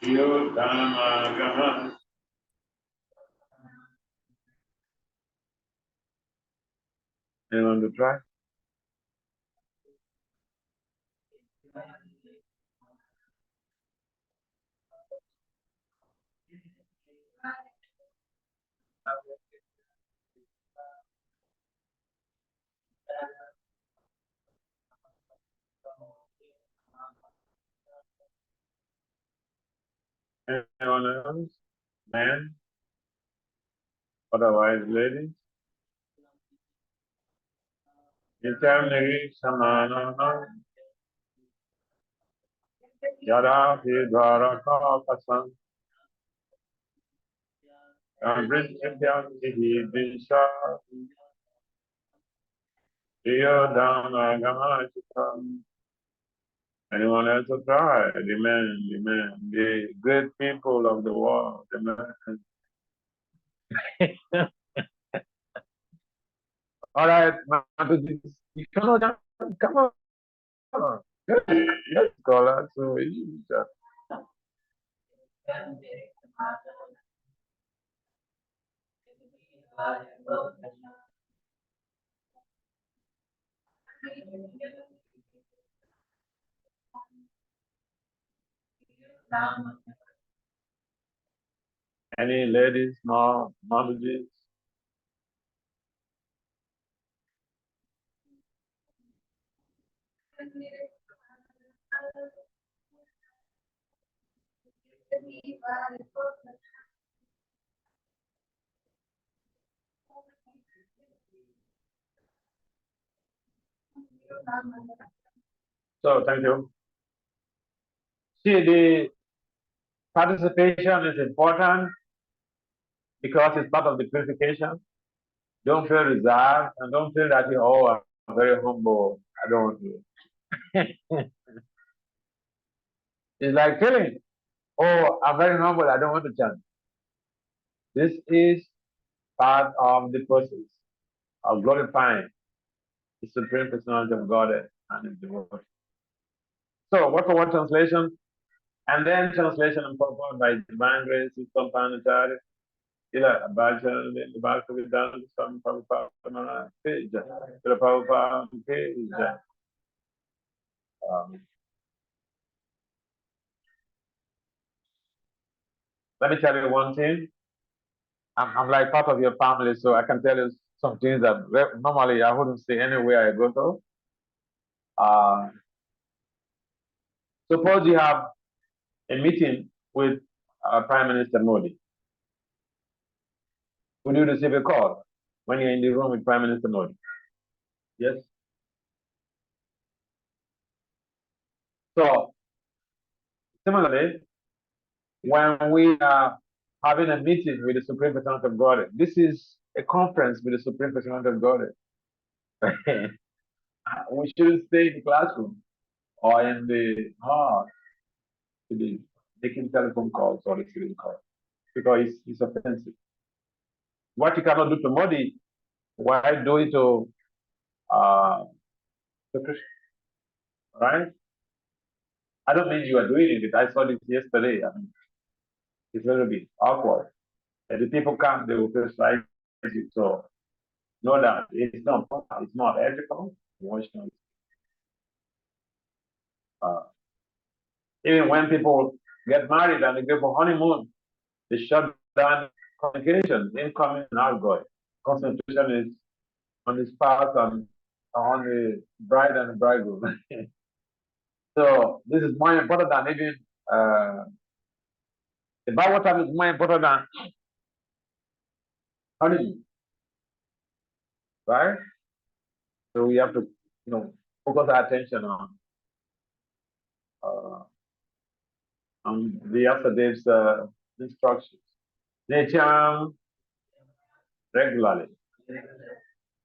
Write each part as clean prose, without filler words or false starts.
Anyone to try? Anyone else? Man? Otherwise, ladies? Nityamni Samanana Yada Hidvaraka Pasam Amrityam Disha Yodana Gamachikam. Anyone else to try? Amen. The great people of the world. Amen. All right, you cannot come on. Yes, scholar. So any ladies, more Mataji's? So thank you. See, the participation is important because it's part of the purification. Don't feel reserved and don't feel that I'm very humble. I don't want to. It's like feeling, I'm very humble. I don't want to chant. This is part of the process of glorifying the Supreme Personality of Godhead and His devotion. So, word for word translation, and then translation and purport by Divine Grace, His Companionary, Ila Abajan, the Bhakti Vedanta, Swami Prabhupada, page, Prabhupada, page. Let me tell you one thing. I'm like part of your family, so I can tell you some things that normally I wouldn't say anywhere I go to. Suppose you have a meeting with Prime Minister Modi. Would you receive a call when you're in the room with Prime Minister Modi? Yes. So, similarly, when we are having a meeting with the Supreme Personality of Godhead, this is a conference with the Supreme Personality of Godhead. We shouldn't stay in the classroom or in the hall to be making telephone calls or receiving calls because it's offensive. What you cannot do to Modi, why do it to Krishna? Right? I don't mean you are doing it. I saw this yesterday. I mean, it's a little bit awkward. And the people come, they will criticize you. So know that it's not ethical, emotional. Even when people get married and they go for honeymoon, they shut down communication, incoming and outgoing. Concentration is on the spouse and on the bride and the bridegroom. So this is more important than even the Bible time is more important than honeymoon, right? So we have to, focus our attention on the yesterday's instructions. Nature regularly,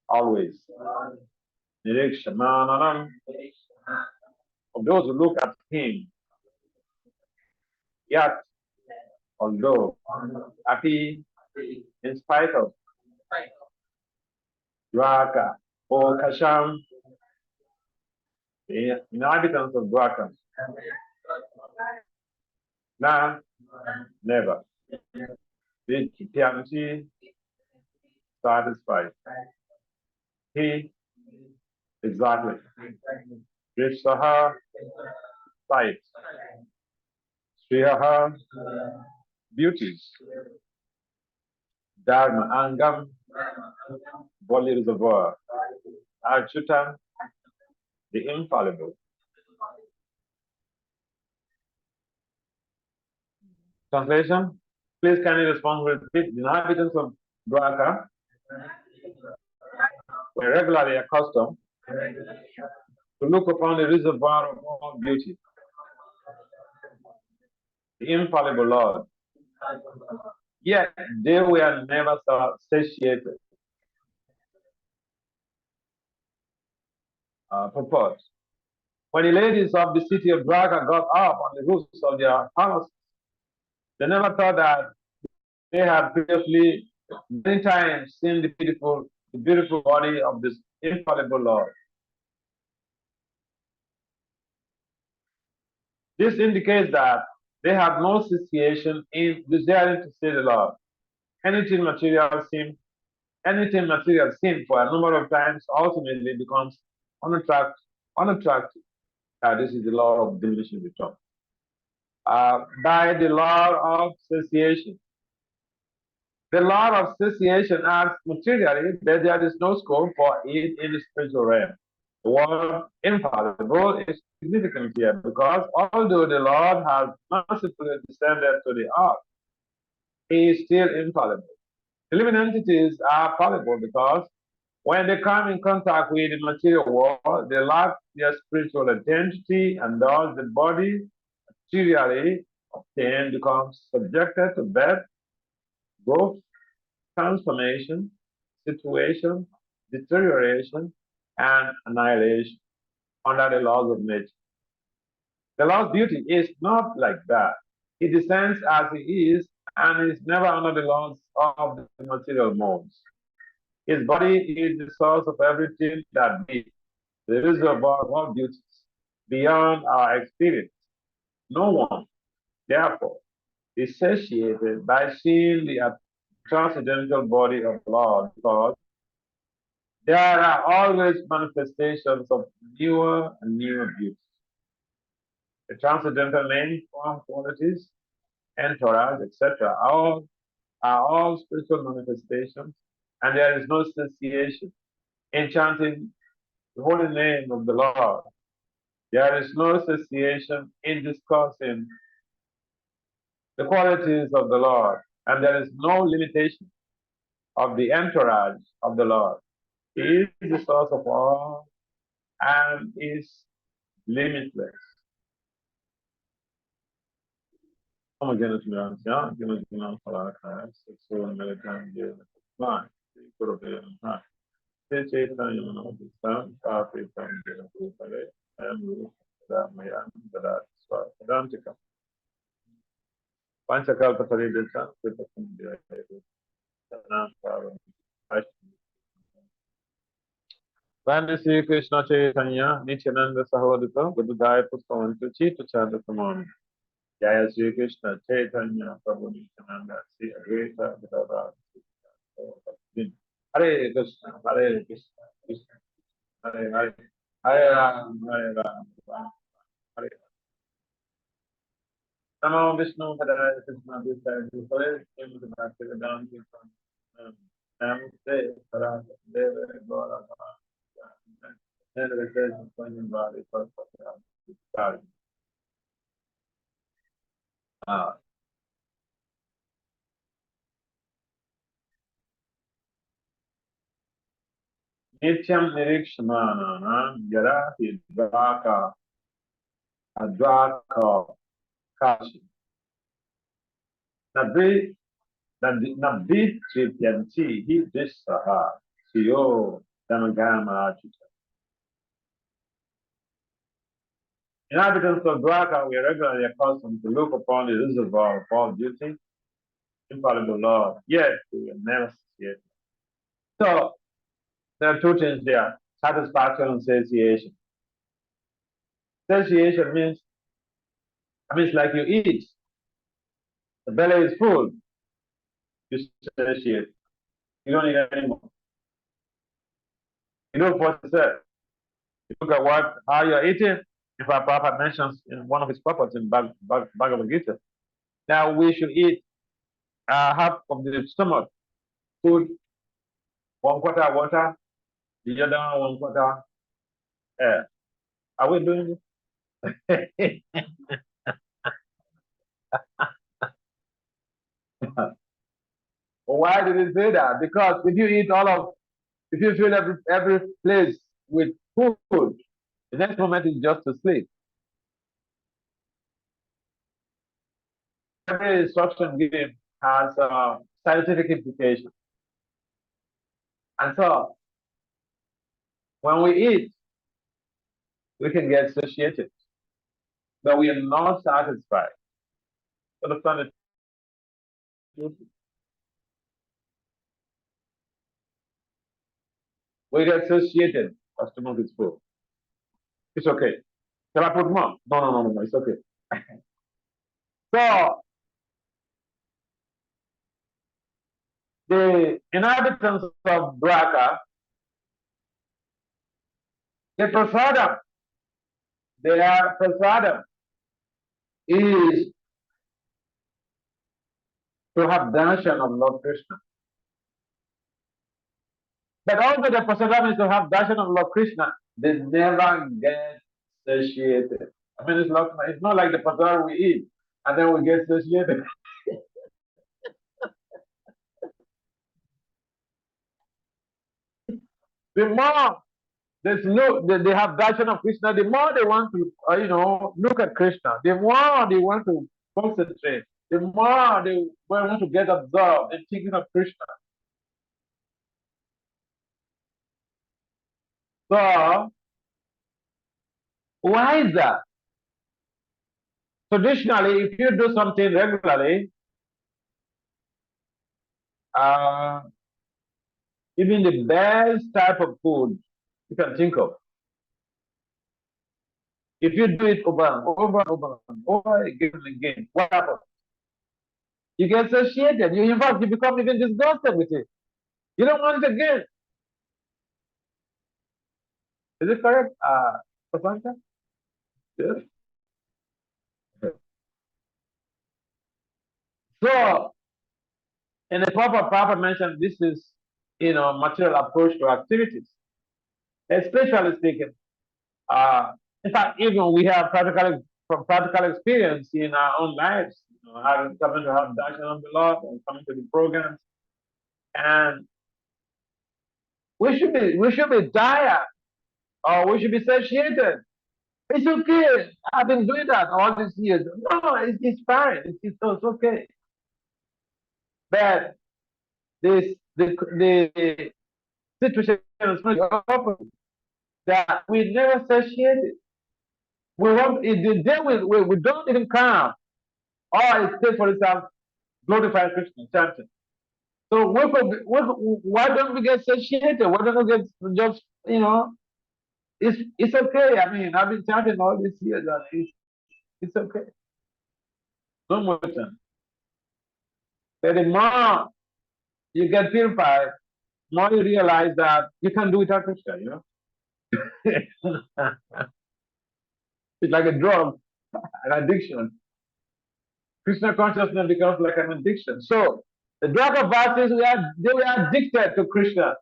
always. Of those who look at him, yet, although happy in spite of Dwaka or Kasham, the inhabitants of Dwaka, Now, never. Did Tianchi satisfied? He, exactly. Drishtaha, sight. Sriyaha, beauties. Dharma, Angam, body reservoir. Archutam, the infallible. Translation? Please kindly respond with repeat. The inhabitants of Dwarka were regularly accustomed to look upon the reservoir of all beauty, the infallible Lord. Yet they were never satiated. Purport. When the ladies of the city of Dwarka got up on the roofs of their palaces, they never thought that they had previously many times seen the beautiful body of this infallible Lord. This indicates that they have no satiation in desiring to see the Lord. Anything material seen for a number of times ultimately becomes unattractive. This is the law of diminishing return. By the law of satiation. The law of satiation acts materially, but there is no scope for it in the spiritual realm. The word infallible is significant here because although the Lord has mercifully descended to the earth, he is still infallible. The living entities are fallible because when they come in contact with the material world, they lack their spiritual identity, and thus the body materially obtained becomes subjected to birth, growth, transformation, situation, deterioration, and annihilation under the laws of nature. The Lord's beauty is not like that. He descends as he is and is never under the laws of the material modes. His body is the source of everything that be, the reservoir of all beauties, beyond our experience. No one, therefore, is satiated by seeing the transcendental body of the Lord because there are always manifestations of newer and newer beauties. The transcendental name, form, qualities, entourage, etc. are all spiritual manifestations, and there is no satiation in chanting the holy name of the Lord. There is no satiation in discussing the qualities of the Lord, and there is no limitation of the entourage of the Lord. He is the source of all and is limitless. Homogeneous miracles, homogeneous miracles, sexual militant, fine. Vande Sri Krishna Chaitanya, Nityananda Sahodita, Buddhaya Puskavantu Chita Chanda Samami. Jaya Sri Krishna Chaitanya, Prabhu Nityananda, Sri Advaita Gadadhara. Hare Krishna, Hare Krishna, Krishna, Hare Hare, Hare Ram, Hare Ram, Ram Hare Namo Vishnu Padaya Krishna Vishaya Hare Krishna Bhakti Vedanta Namaste Saraswati Deva Gaura Nityam Nirikshmanana Yara Hidvaka Advaka Kashi Nabdi Tripyanti Hidishaha Siyo Damagama Achita. Inhabitants of Dwarka were regularly accustomed to look upon the reservoir of all beauty, infallible Lord, yet they were never satiated. So, there are two things there, satisfaction and satiation. Satiation means like you eat The belly is full. You satiate. You don't need anymore. You know what he said. You look at how you're eating. If our Papa mentions in one of his purports in Bhagavad Gita, now we should eat half of the stomach food, 1/4 water, the other 1/4 air. Are we doing this? Why did he say that? Because if you fill every place with food, the next moment is just to sleep. Every instruction given has a scientific implication. And so, when we eat, we can get satiated, but we are not satisfied. Understand the truth? We get satiated. Our stomach is full. It's okay. Can I put more? No. It's okay. So, the inhabitants of Dwarka, the prasadam, their prasadam is to have darshan of Lord Krishna. But also the prasadam is to have darshan of Lord Krishna. They never get satiated. I mean, it's not like the prasadam we eat and then we get satiated. The more they have darshan of Krishna, the more they want to, look at Krishna, the more they want to concentrate, the more they want to get absorbed in thinking of Krishna. So, why is that? Traditionally, if you do something regularly, even the best type of food you can think of, if you do it over and over and over and over again and again, what happens? You get satiated. In fact, you become even disgusted with it. You don't want it again. Is it correct, Prasanta? Yes. So, in the Papa mentioned, this is, material approach to activities. Especially speaking, in fact, even we have from practical experience in our own lives, coming to have darshan of the Lord and coming to the programs, and we should be tired or we should be satiated. It's okay. I've been doing that all these years. No, it's fine. It's okay. But the situation is very often that we never satiated. We want the day we don't even come. Or it takes for itself glorify Krishna chanting. So why don't we get satiated? Why don't we get just it's okay. I mean, I've been chanting all these years and it's okay. No more time. But the more you get purified, more you realize that you can do without Krishna, It's like a drug, an addiction. Krishna consciousness becomes like an addiction. So the drug of verses, they were addicted to Krishna.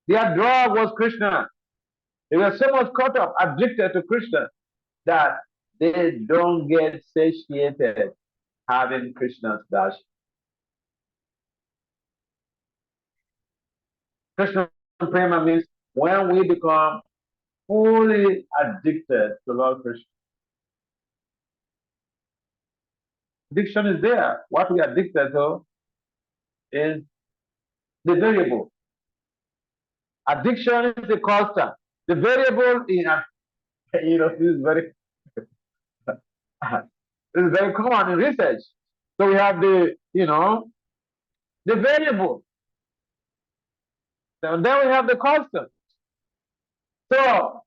Their drug was Krishna. They were so much caught up, addicted to Krishna, that they don't get satiated having Krishna's darshan. Krishna prema means when we become fully addicted to Lord Krishna. Addiction is there. What we are addicted to is the variable. Addiction is the constant. The variable this is very this is very common in research. So we have the variable. And then we have the constant. So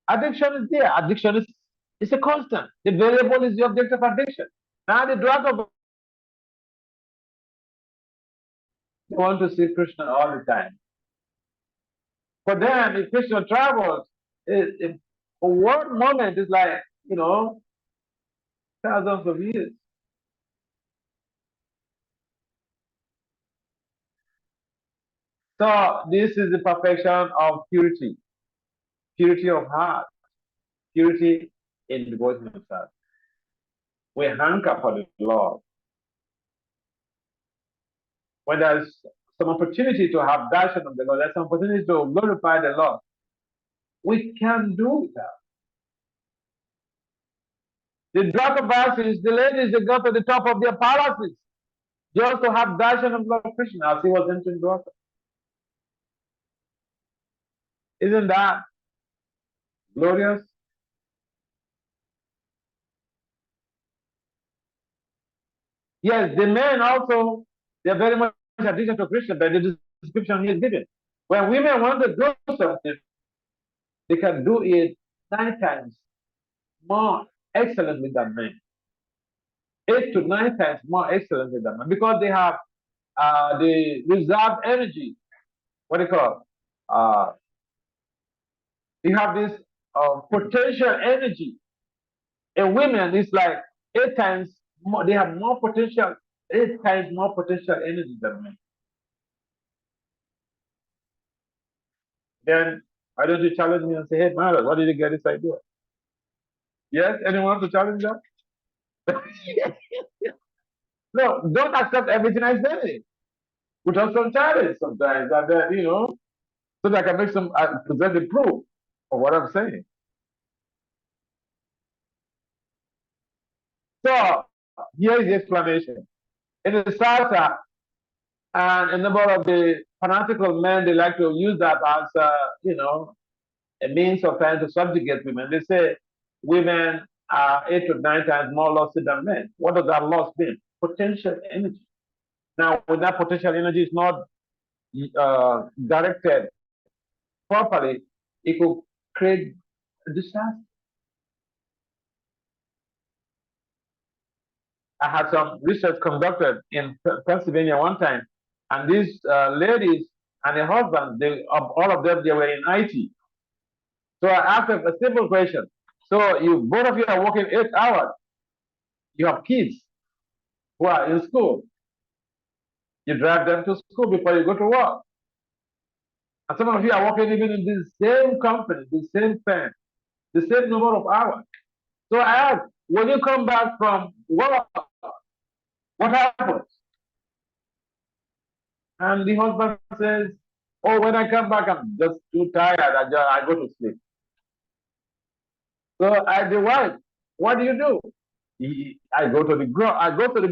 addiction is there. Addiction is It's a constant. The variable is the object of addiction. Now the drug of they want to see Krishna all the time. For them, if Krishna travels, one moment is like, thousands of years. So this is the perfection of purity, purity of heart, purity in devotion of self. We hanker for the Lord. When there's some opportunity to have darshan of the Lord, there's some opportunity to glorify the Lord, we can do that. The Drakavasis, the ladies, they go to the top of their palaces just to have darshan of Lord Krishna as he was entering Dwarka. Isn't that glorious? Yes, the men also, they're very much addicted to Krishna by the description he is given. When women want to do something, they can do it 9 times more excellently than men. 8 to 9 times more excellently than men because they have the reserved energy. What do you call it? You have this potential energy. In women, it's like 8 times more, they have more potential, 8 times more potential energy than men. Then why don't you challenge me and say, hey, Maharaj, what did you get this idea? Yes, anyone to challenge that? No, don't accept everything I say. Put up some challenge sometimes, and then, so that I can make some, present the proof of what I'm saying. So, here is the explanation. In the Sarta, and a number of the fanatical men, they like to use that as, a means of trying to subjugate women. They say women are 8 to 9 times more lusty than men. What does that lust mean? Potential energy. Now, when that potential energy is not directed properly, it could create a disaster. I had some research conducted in Pennsylvania one time, and these ladies and their husbands, all of them, they were in IT. So I asked them a simple question. So both of you are working 8 hours. You have kids who are in school. You drive them to school before you go to work. And some of you are working even in the same company, the same firm, the same number of hours. So I asked, when you come back from work, what happens? And the husband says, oh, when I come back, I'm just too tired. I go to sleep. So I asked the wife, what do you do? I go to the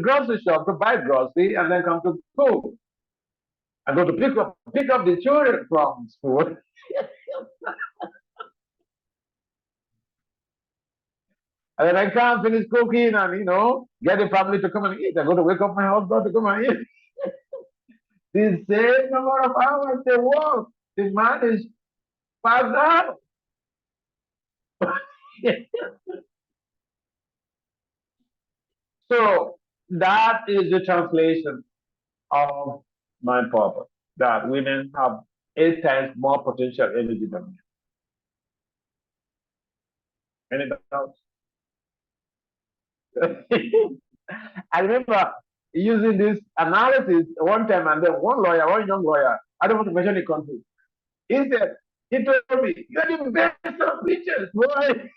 grocery shop to buy grocery and then come to school. I go to pick up the children from school. And then I come finish cooking and get the family to come and eat. I go to wake up my husband to come and eat. The same number of hours they work, the man is passed out. So that is the translation of my purpose, that women have 8 times more potential energy than men. Any doubts? I remember using this analysis one time, and then one young lawyer, I don't want to mention the country, he told me, you're the best of teachers, boy.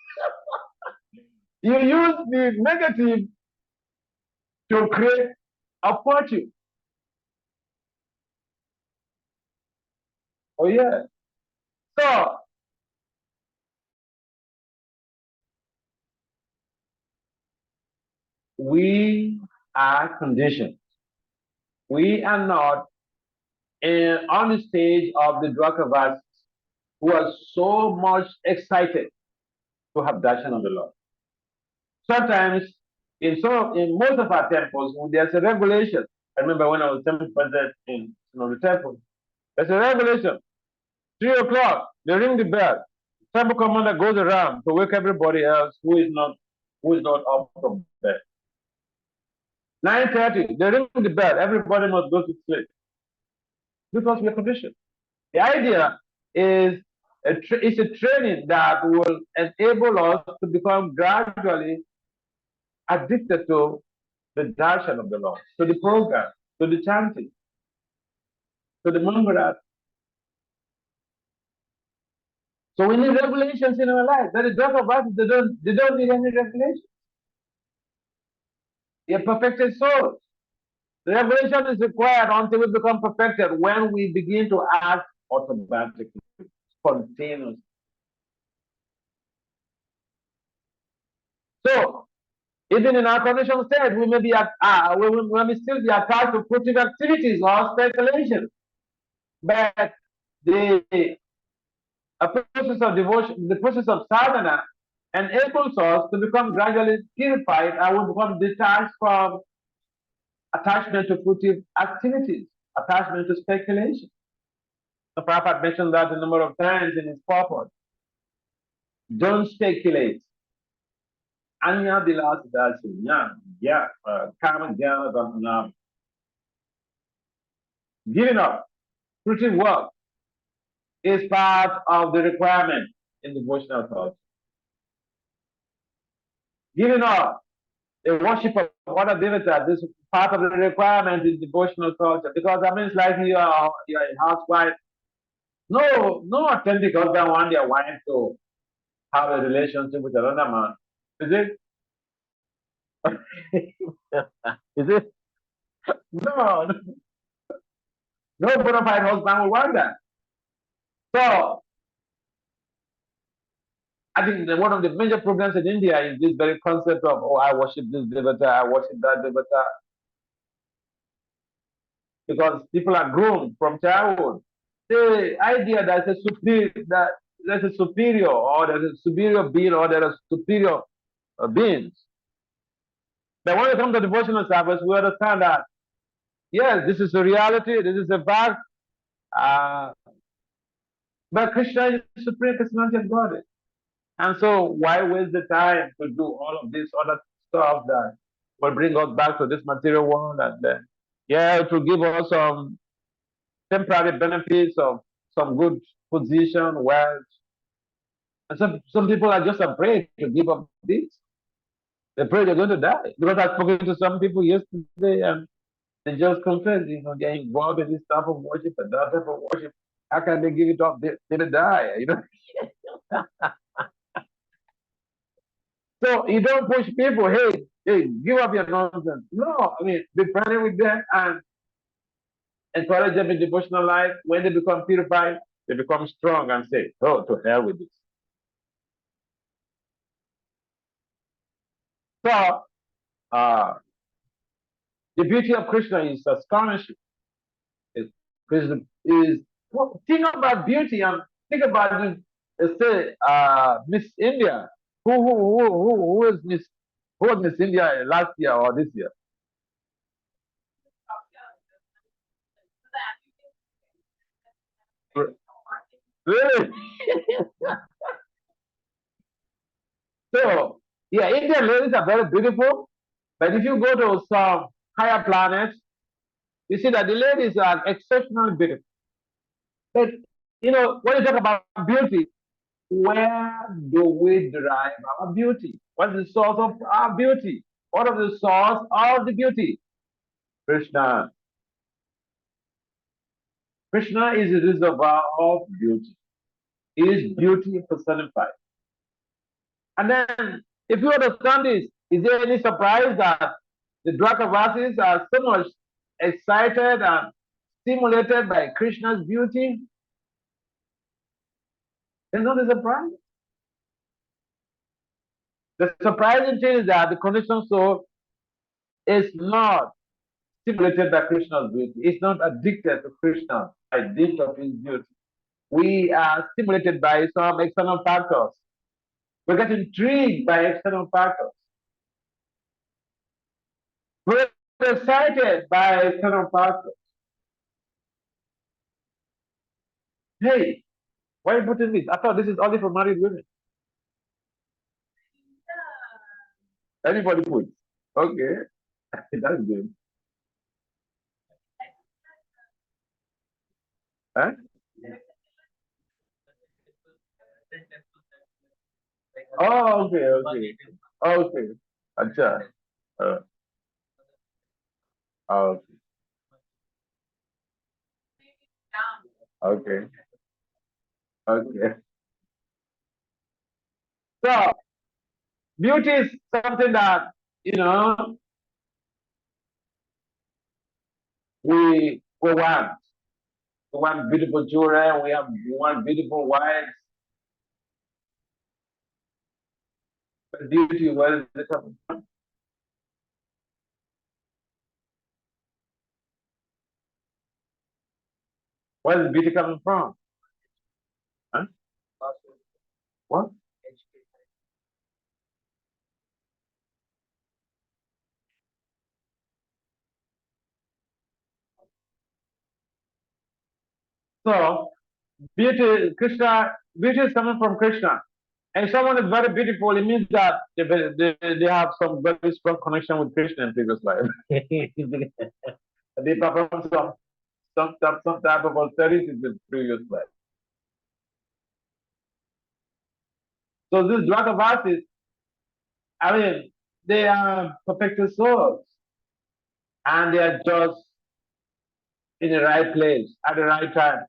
You use the negative to create a fortune. Oh, yeah. So, we are conditioned. We are not on the stage of the Drakavas who are so much excited to have darshan of the Lord. Sometimes, in most of our temples, there's a regulation. I remember when I was temple president in the temple, there's a regulation. 3 o'clock, they ring the bell. Temple commander goes around to wake everybody else who is not up from bed. 9:30, they ring the bell. Everybody must go to sleep because we are conditioned. The idea is it's a training that will enable us to become gradually addicted to the darshan of the Lord, to the program, to the chanting, to the mangaras. So we need revelations in our life. But the drop of us, they don't need any revelation. They are perfected souls. The revelation is required until we become perfected when we begin to act automatically, spontaneously. So even in our conditional state, we may be we may still be attached to fruitive activities or speculation. But the process of devotion, the process of sadhana, enables us to become gradually purified and we become detached from attachment to fruitive activities, attachment to speculation. The Prabhupada mentioned that a number of times in his purport. Don't speculate. Anya bilas dasya, kama jnana. Giving up fruitive work is part of the requirement in devotional thought. Giving up the worship of other devatas is part of the requirement in devotional culture because that means like you're a housewife. No authentic husband want their wife to have a relationship with another man. Is it? Is it? No, no bona fide husband will want that. So I think that one of the major problems in India is this very concept of, oh, I worship this devata, I worship that devata. Because people are groomed from childhood. The idea that there's a superior or there's a superior being or there are superior beings. But when it comes to devotional service, we understand that, yes, this is a reality, this is a fact. But Krishna is the supreme personality of God. And so why waste the time to do all of this other stuff that will bring us back to this material world and then, yeah, to give us some temporary benefits of some good position, wealth. And some people are just afraid to give up this. They're afraid they're going to die. Because I've spoken to some people yesterday and they just confess, they're involved in this type of worship and that type of worship. How can they give it up? They die, So you don't push people, hey, give up your nonsense. No, I mean, be friendly with them and encourage them in devotional life. When they become purified, they become strong and say, oh, to hell with this. So, the beauty of Krishna is astonishing. Krishna is, well, think about beauty and think about this, let's say, Miss India. Who is Miss, who was Miss India last year or this year? Really? So, yeah, Indian ladies are very beautiful, but if you go to some higher planets, you see that the ladies are exceptionally beautiful. But, when you talk about beauty, where do we derive our beauty? What is the source of our beauty? What is the source of the beauty? Krishna. Krishna is the reservoir of beauty. He is beauty personified. And then, if you understand this, is there any surprise that the Drakavasis are so much excited and stimulated by Krishna's beauty? There's not a surprise. The surprising thing is that the conditioned soul is not stimulated by Krishna's beauty. It's not addicted to Krishna by dint of his beauty. We are stimulated by some external factors. We get intrigued by external factors. We're excited by external factors. Hey, Why are you putting this? I thought this is only for married women. Everybody puts. Okay, that's good. Huh? Oh, okay, okay. Okay. Acha. Uh, okay. Okay. Okay. So beauty is something that we want. We want beautiful children. We want beautiful wives. But beauty, where is it coming from? Where is beauty coming from? Huh? What? So beauty is coming from Krishna. And if someone is very beautiful, it means that they have some very strong connection with Krishna in previous life. They perform some type of austerities in previous life. So these Dwakavasis, I mean, they are perfected souls, and they are just in the right place at the right time,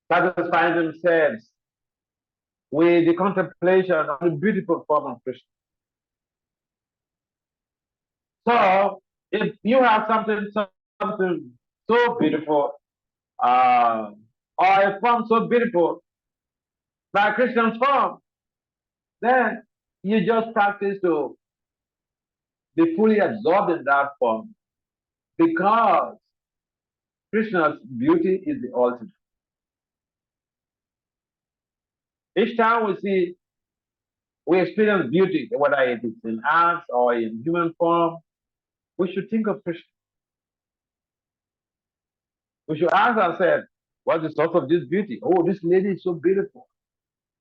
satisfying themselves with the contemplation of the beautiful form of Krishna. So if you have something so beautiful, uh, or a form so beautiful by Krishna's form, then you just practice to be fully absorbed in that form, because Krishna's beauty is the ultimate. Each time we experience beauty, whether it is in art or in human form, we should think of Krishna. We should ask ourselves, what's the source of this beauty? Oh, this lady is so beautiful.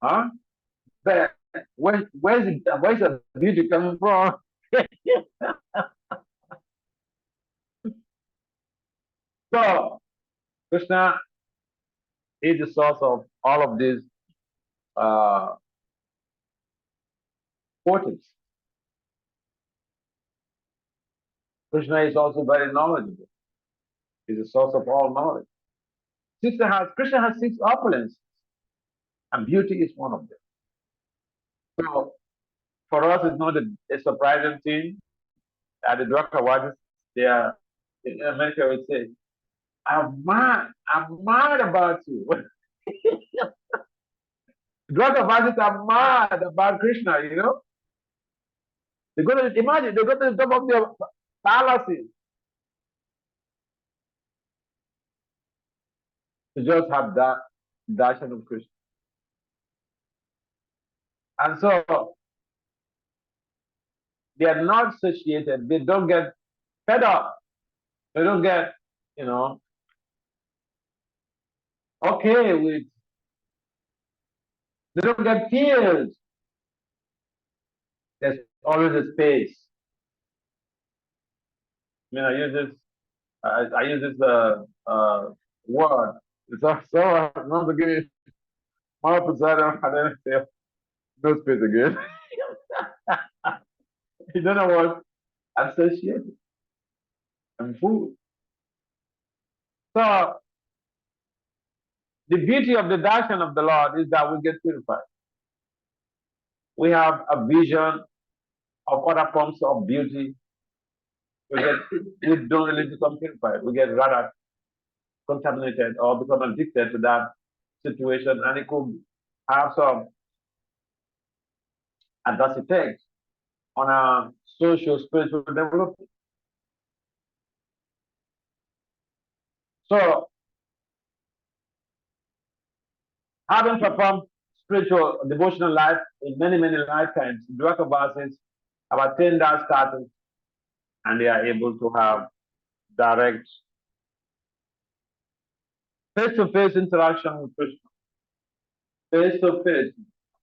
Huh? But where's the beauty coming from? So Krishna is the source of all of these uh, qualities. Krishna is also very knowledgeable. He's the source of all knowledge. Krishna has six opulences, and beauty is one of them. So for us, it's not a surprising thing that the Dwakavasis, they are, in America would say, I'm mad about you. Dwakavasis are mad about Krishna. They're going to imagine, they go to the top of their palaces to just have that darshan of Krishna. And so they are not satiated, they don't get fed up, they don't get, okay with, they don't get tears. There's always a space. I use this word. So I'm not beginning more Poseidon and then say no space again. You don't know what associated and food. So the beauty of the darshan of the Lord is that we get purified. We have a vision of other forms of beauty. We don't really become purified. We get rather contaminated or become addicted to that situation, and it could have some adverse effects on our social spiritual development. So having performed spiritual devotional life in many, many lifetimes, Dwakavasis have attained that status, and they are able to have direct face-to-face interaction with Krishna. Face-to-face.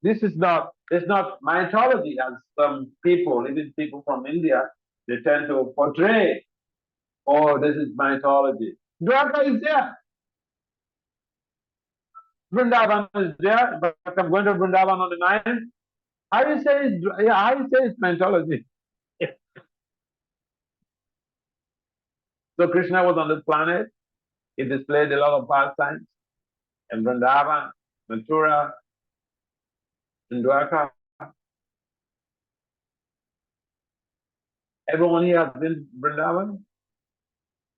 This is not, it's not mythology as some people, even people from India, they tend to portray, oh, this is mythology. Dwarka is there. Vrindavan is there, but I'm going to Vrindavan on the 9th. How you say it's, yeah, how you say it's mythology? So Krishna was on this planet. He displayed a lot of pastimes in Vrindavan, Mathura, in Dwarka. Everyone here has been to Vrindavan?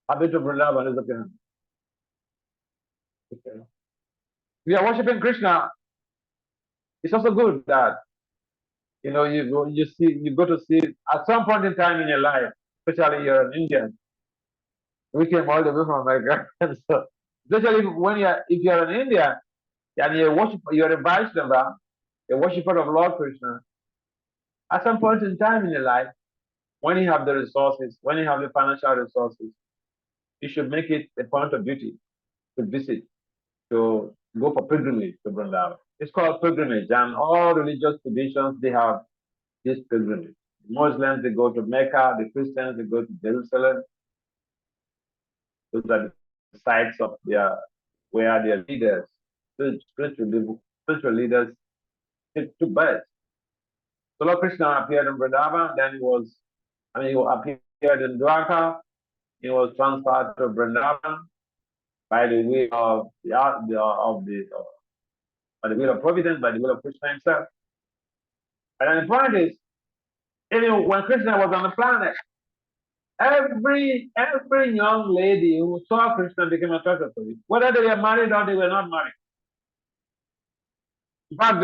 I've been to Vrindavan, is okay. Okay. We are worshiping Krishna. It's also good that you know you go to see at some point in time in your life, especially you're an Indian. We came all the way from America. So especially when if you're in India and you're a Vaishnava, a worshipper of Lord Krishna, at some point in time in your life, when you have the resources, when you have the financial resources, you should make it a point of duty to visit, to go for pilgrimage to Vrindavan. It's called pilgrimage, and all religious traditions they have this pilgrimage. Muslims they go to Mecca, the Christians they go to Jerusalem. Those are the sites of where their leaders, spiritual leaders, took birth. So Lord Krishna appeared in Vrindavan, then he appeared in Dwarka, he was transferred to Vrindavan by the will of by the will of providence, by the will of Krishna himself. And then the point is, even when Krishna was on the planet, every young lady who saw Krishna became attracted to him, whether they were married or they were not married. In fact,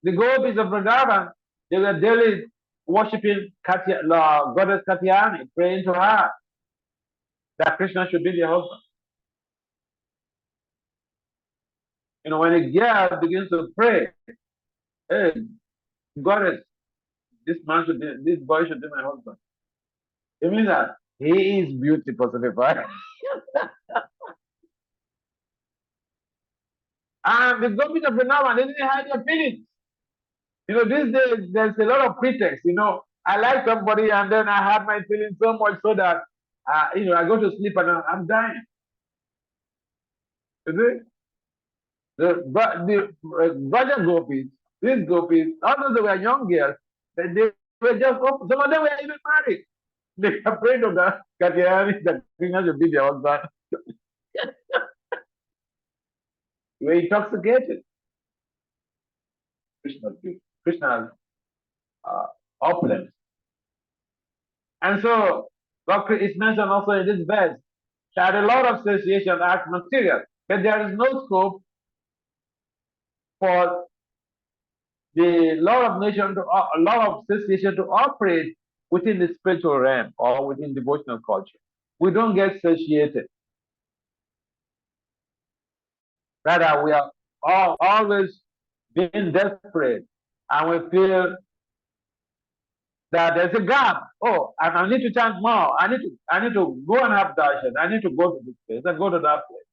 the gopis of Vrindavan, they were daily worshipping goddess Katyayani, praying to her that Krishna should be their husband. You know, when a girl begins to pray, hey, goddess, this boy should be my husband. It means that he is beauty personified. And the gopis of Vrindavan, they didn't hide their feelings. You know, these days there's a lot of pretext. You know, I like somebody and then I have my feelings so much so that I go to sleep and I'm dying. You see? The Braja gopis, these gopis, although they were young girls, they were just some of them were even married. They were afraid of that Katyayani, that Krishna should be their husband. They were intoxicated. Krishna's opulence. And so, it's mentioned also in this verse that a lot of association are material, but there is no scope for the law of association to operate within the spiritual realm or within devotional culture. We don't get satiated. Rather, we are always being desperate, and we feel that there's a gap. Oh, I need to chant more. I need to go and have darshan. I need to go to this place and go to that place.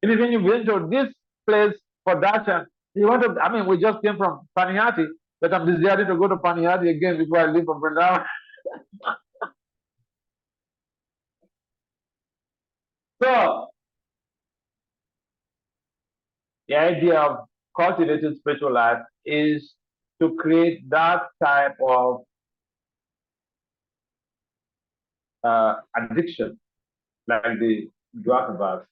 Even when you went to this place for darshan, you want to. We just came from Panihati, but I'm desiring to go to Panihati again before I leave for Vrindavan. So, the idea of cultivating spiritual life is to create that type of addiction, like the Dwarka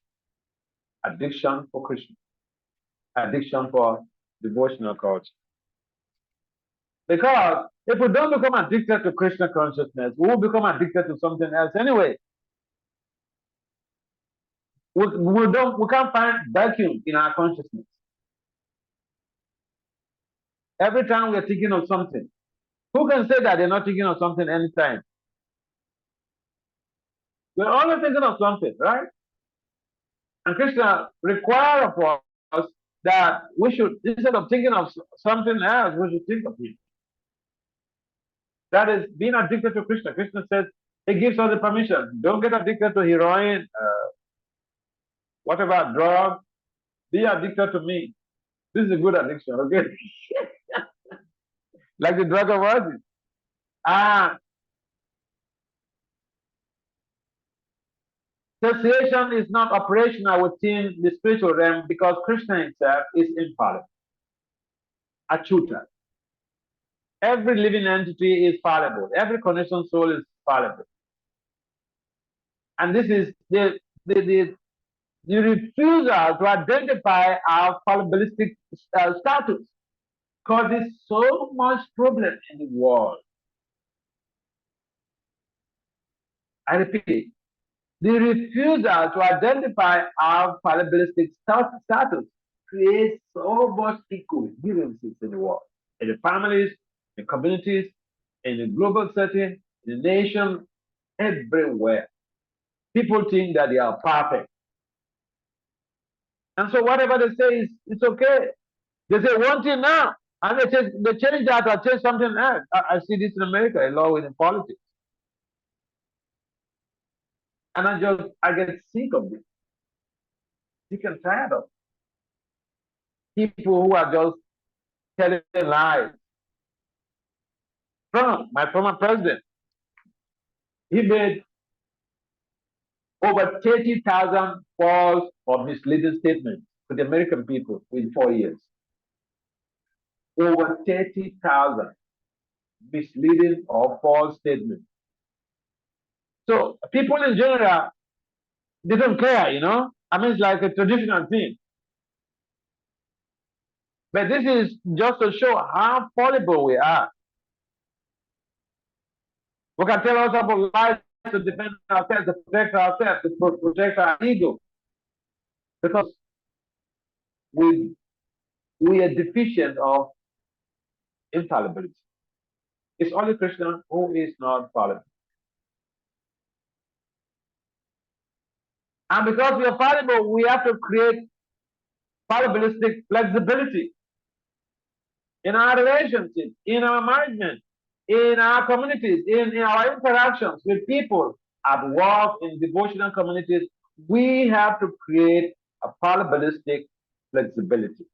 addiction for Krishna, addiction for devotional culture. Because if we don't become addicted to Krishna consciousness, we will become addicted to something else anyway. We can't find vacuum in our consciousness. Every time we're thinking of something, who can say that they're not thinking of something anytime? We're always thinking of something, right? And Krishna requires of us that we should, instead of thinking of something else, we should think of him. That is being addicted to Krishna. Krishna says, He gives us the permission. Don't get addicted to heroin. What about drugs? Be addicted to me. This is a good addiction, okay? Like the drug of oasis. Ah, association is not operational within the spiritual realm because Krishna himself is infallible. Achuta. Every living entity is fallible. Every conditioned soul is fallible. And this is the refusal to identify our fallibilistic status causes so much problem in the world. I repeat, the refusal to identify our fallibilistic status creates so much incoherences in the world, in the families, in the communities, in the global setting, in the nation, everywhere. People think that they are perfect. And so whatever they say is it's okay. They say one thing now, and they change that or change something else. I see this in America a lot within politics. And I get sick of this. Sick and tired of people who are just telling lies. Trump, my former president, he made over 30,000 false or misleading statements to the American people in 4 years. Over 30,000 misleading or false statements. So people in general, they don't care, you know. I mean, it's like a traditional thing. But this is just to show how fallible we are. We can tell ourselves lies to defend ourselves, to protect ourselves, to protect our ego. Because we are deficient of infallibility. It's only Krishna who is not fallible. And because we are fallible, we have to create fallibilistic flexibility in our relationships, in our management, in our communities, in our interactions with people at work, in devotional communities. We have to create a fallibilistic flexibility.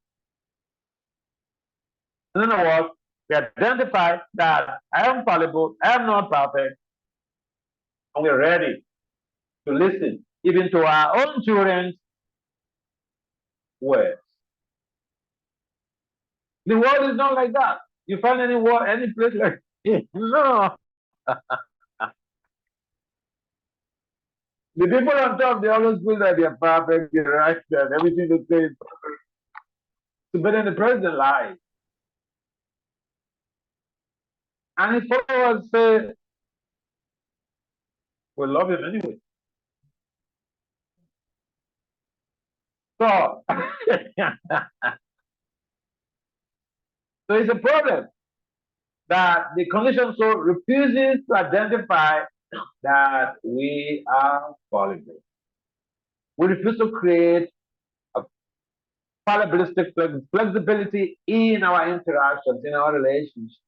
In other words, we identify that I am fallible, I am not perfect, and we're ready to listen even to our own children's words. The world is not like that. You find any world, any place like no. The people on top, they always feel that they're perfect, they're right, and everything they say is perfect. So, but then the president lies. And his followers say, we love him anyway. So, so it's a problem that the conditioned soul refuses to identify that we are fallible. We refuse to create a fallibilistic flexibility in our interactions, in our relationships.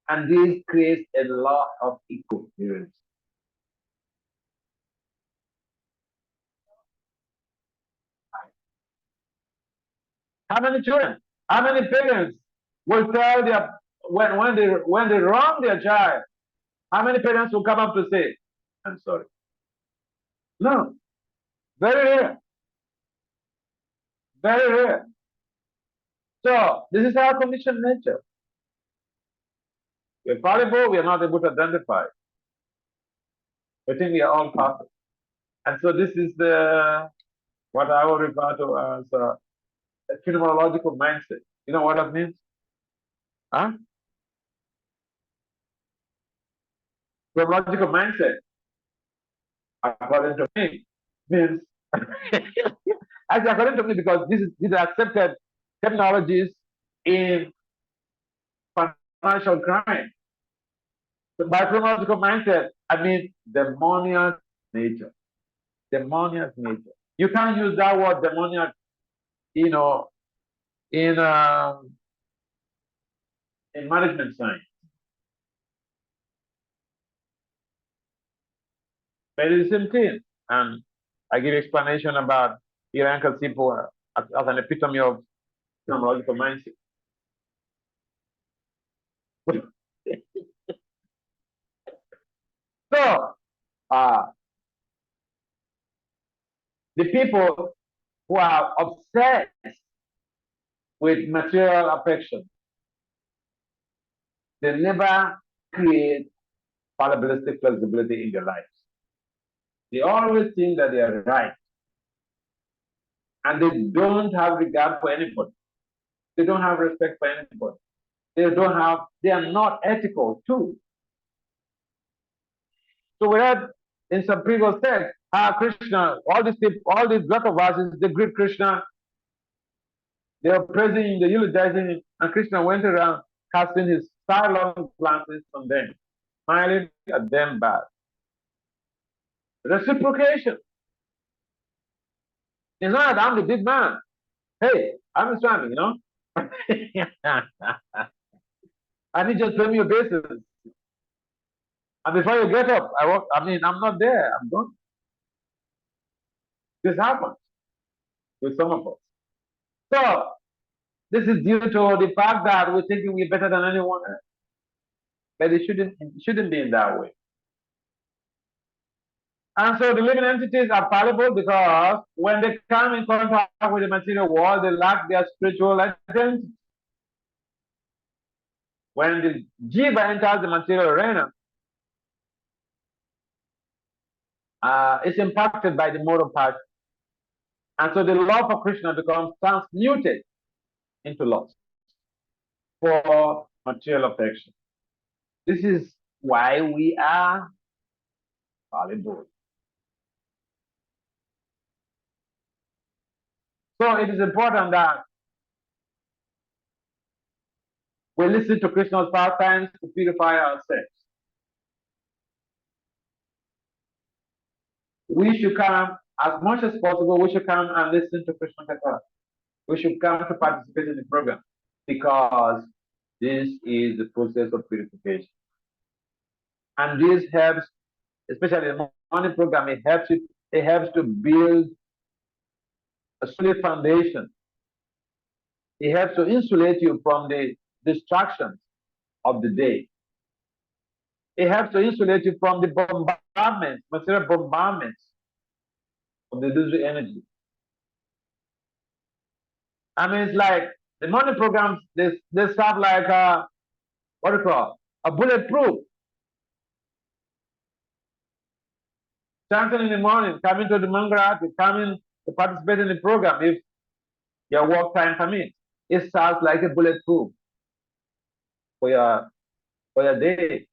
And this creates a lot of incoherence. How many children, how many parents will tell their when they wrong their child, how many parents will come up to say, I'm sorry? No, very rare. Very rare. So this is our conditioned nature. We're fallible, we are not able to identify. We think we are all perfect. And so this is the what I will refer to as a phenomenological mindset. You know what that means? Huh? Phenomenological mindset, according to me, means actually according to me, because these are accepted technologies in financial crime. So by phenomenological mindset, I mean demoniac nature. Demoniac nature. You can't use that word demoniac, you know, in management science. But it's the same thing. And I give explanation about Irankasipo as an epitome of phenomenological mindset. So, uh, the people who are obsessed with material affection, they never create fallibilistic flexibility in their lives. They always think that they are right. And they don't have regard for anybody. They don't have respect for anybody. They are not ethical too. So we had in some previous texts, Krishna, all these people, all these lot of verses, they greet Krishna, they are praising him, they eulogizing him, and Krishna went around casting his sidelong glances on them, smiling at them back. Reciprocation. It's not that I'm the big man. Hey, I'm the Swami, you know? I need just pay me your basis. And before you get up, I'm not there. I'm gone. This happens with some of us. So, this is due to the fact that we're thinking we're better than anyone else. But it shouldn't be in that way. And so the living entities are fallible because when they come in contact with the material world, they lack their spiritual identity. When the jiva enters the material arena, it's impacted by the mode of passion. And so the love for Krishna becomes transmuted into lust for material affection. This is why we are fallible. So it is important that we listen to Krishna's pastimes to purify ourselves. We should come, as much as possible, we should come and listen to Krishna Katha. We should come to participate in the program because this is the process of purification. And this helps, especially the morning program, it helps to build a solid foundation. It helps to insulate you from the distractions of the day. It helps to insulate you from the bombardments, material bombardments of the illusory energy. I mean, it's like the morning programs, they serve like what do you call a bulletproof. Chanting in the morning, coming to the Mangala, coming to participate in the program if your work time permits. It serves like a bulletproof for your day.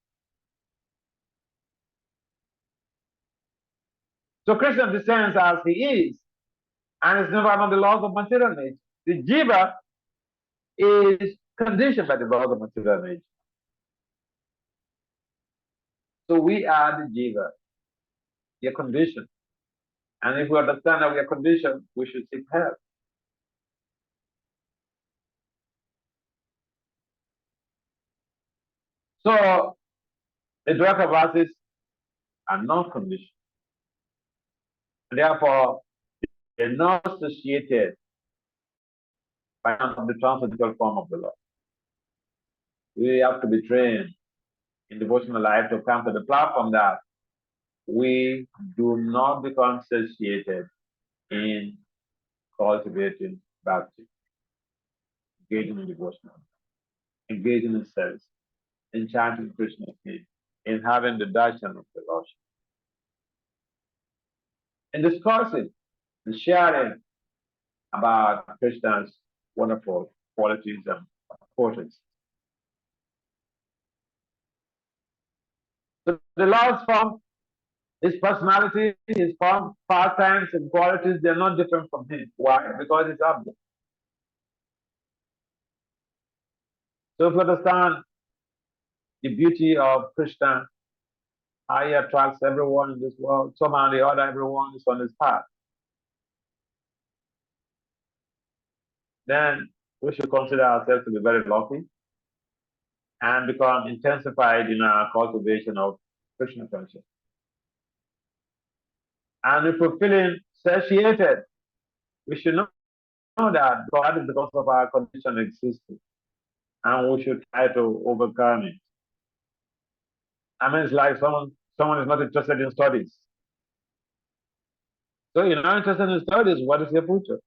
So Krishna descends as he is, and it's never under the laws of material nature. The jiva is conditioned by the laws of material nature. So we are the jiva. We are conditioned. And if we understand that we are conditioned, we should seek help. So the Dwaka verses are not conditioned. Therefore, they're not associated by the transcendental form of the Lord. We have to be trained in devotional life to come to the platform that we do not become associated in cultivating bhakti, engaging in devotion, engaging in service, in chanting Krishna's name, in having the darshan of the Lord, in discussing and sharing about Krishna's wonderful qualities and importance. So the Lord's form, his personality, his form, pastimes, and qualities, they're not different from him. Why? Because it's object. So if you understand the beauty of Krishna, how he attracts everyone in this world, somehow or the other, everyone is on his path, then we should consider ourselves to be very lucky and become intensified in our cultivation of Krishna consciousness. And if we're feeling satiated, we should know that God is because of our condition existing. And we should try to overcome it. I mean, it's like someone is not interested in studies. So you're not interested in studies, what is your future?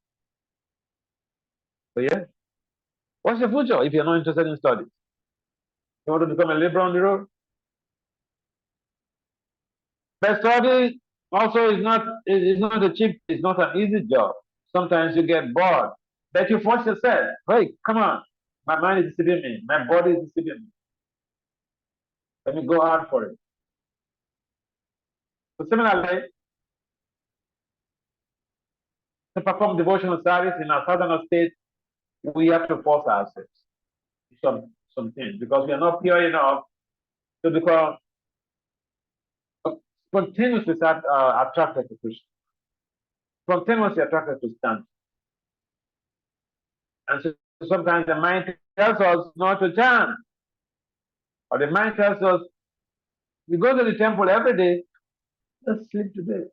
So yeah. What's your future if you're not interested in studies? You want to become a laborer on the road? But study also is not a cheap, it's not an easy job. Sometimes you get bored. But you force yourself. Hey, come on. My mind is deceiving me. My body is deceiving me. Let me go out for it. So similarly, to perform devotional service in our southern state, we have to force ourselves some things because we are not pure enough to become continuously attracted to Krishna, continuously attracted to stand. And so sometimes the mind tells us not to chant, or the mind tells us, we go to the temple every day, let's sleep today.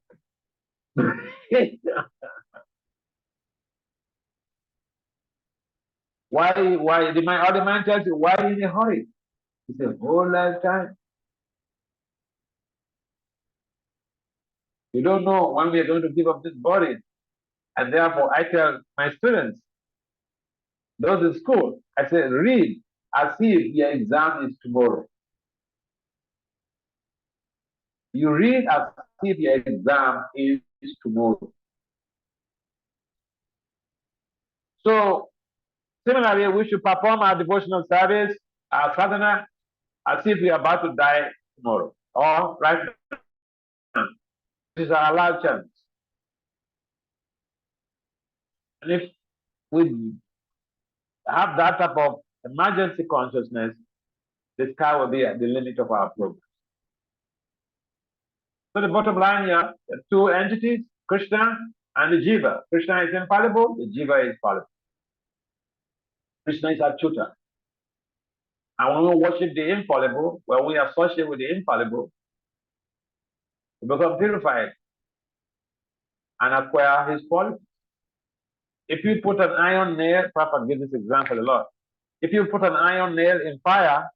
Why the mind tells you, why in a hurry? It's a whole lifetime. You don't know when we are going to give up this body. And therefore, I tell my students, those in school, I say, read as if your exam is tomorrow. You read as if your exam is tomorrow. So, similarly, we should perform our devotional service, our sadhana, as if we are about to die tomorrow or right now. This is our last chance. And if we have that type of emergency consciousness, the sky will be at the limit of our progress. So the bottom line here, the two entities, Krishna and the Jiva. Krishna is infallible, the Jiva is fallible. Krishna is our tutor. And when we worship the infallible, when we associate with the infallible, we become purified and acquire his qualities. If you put an iron nail, Prabhupada gives this example a lot. If you put an iron nail in fire,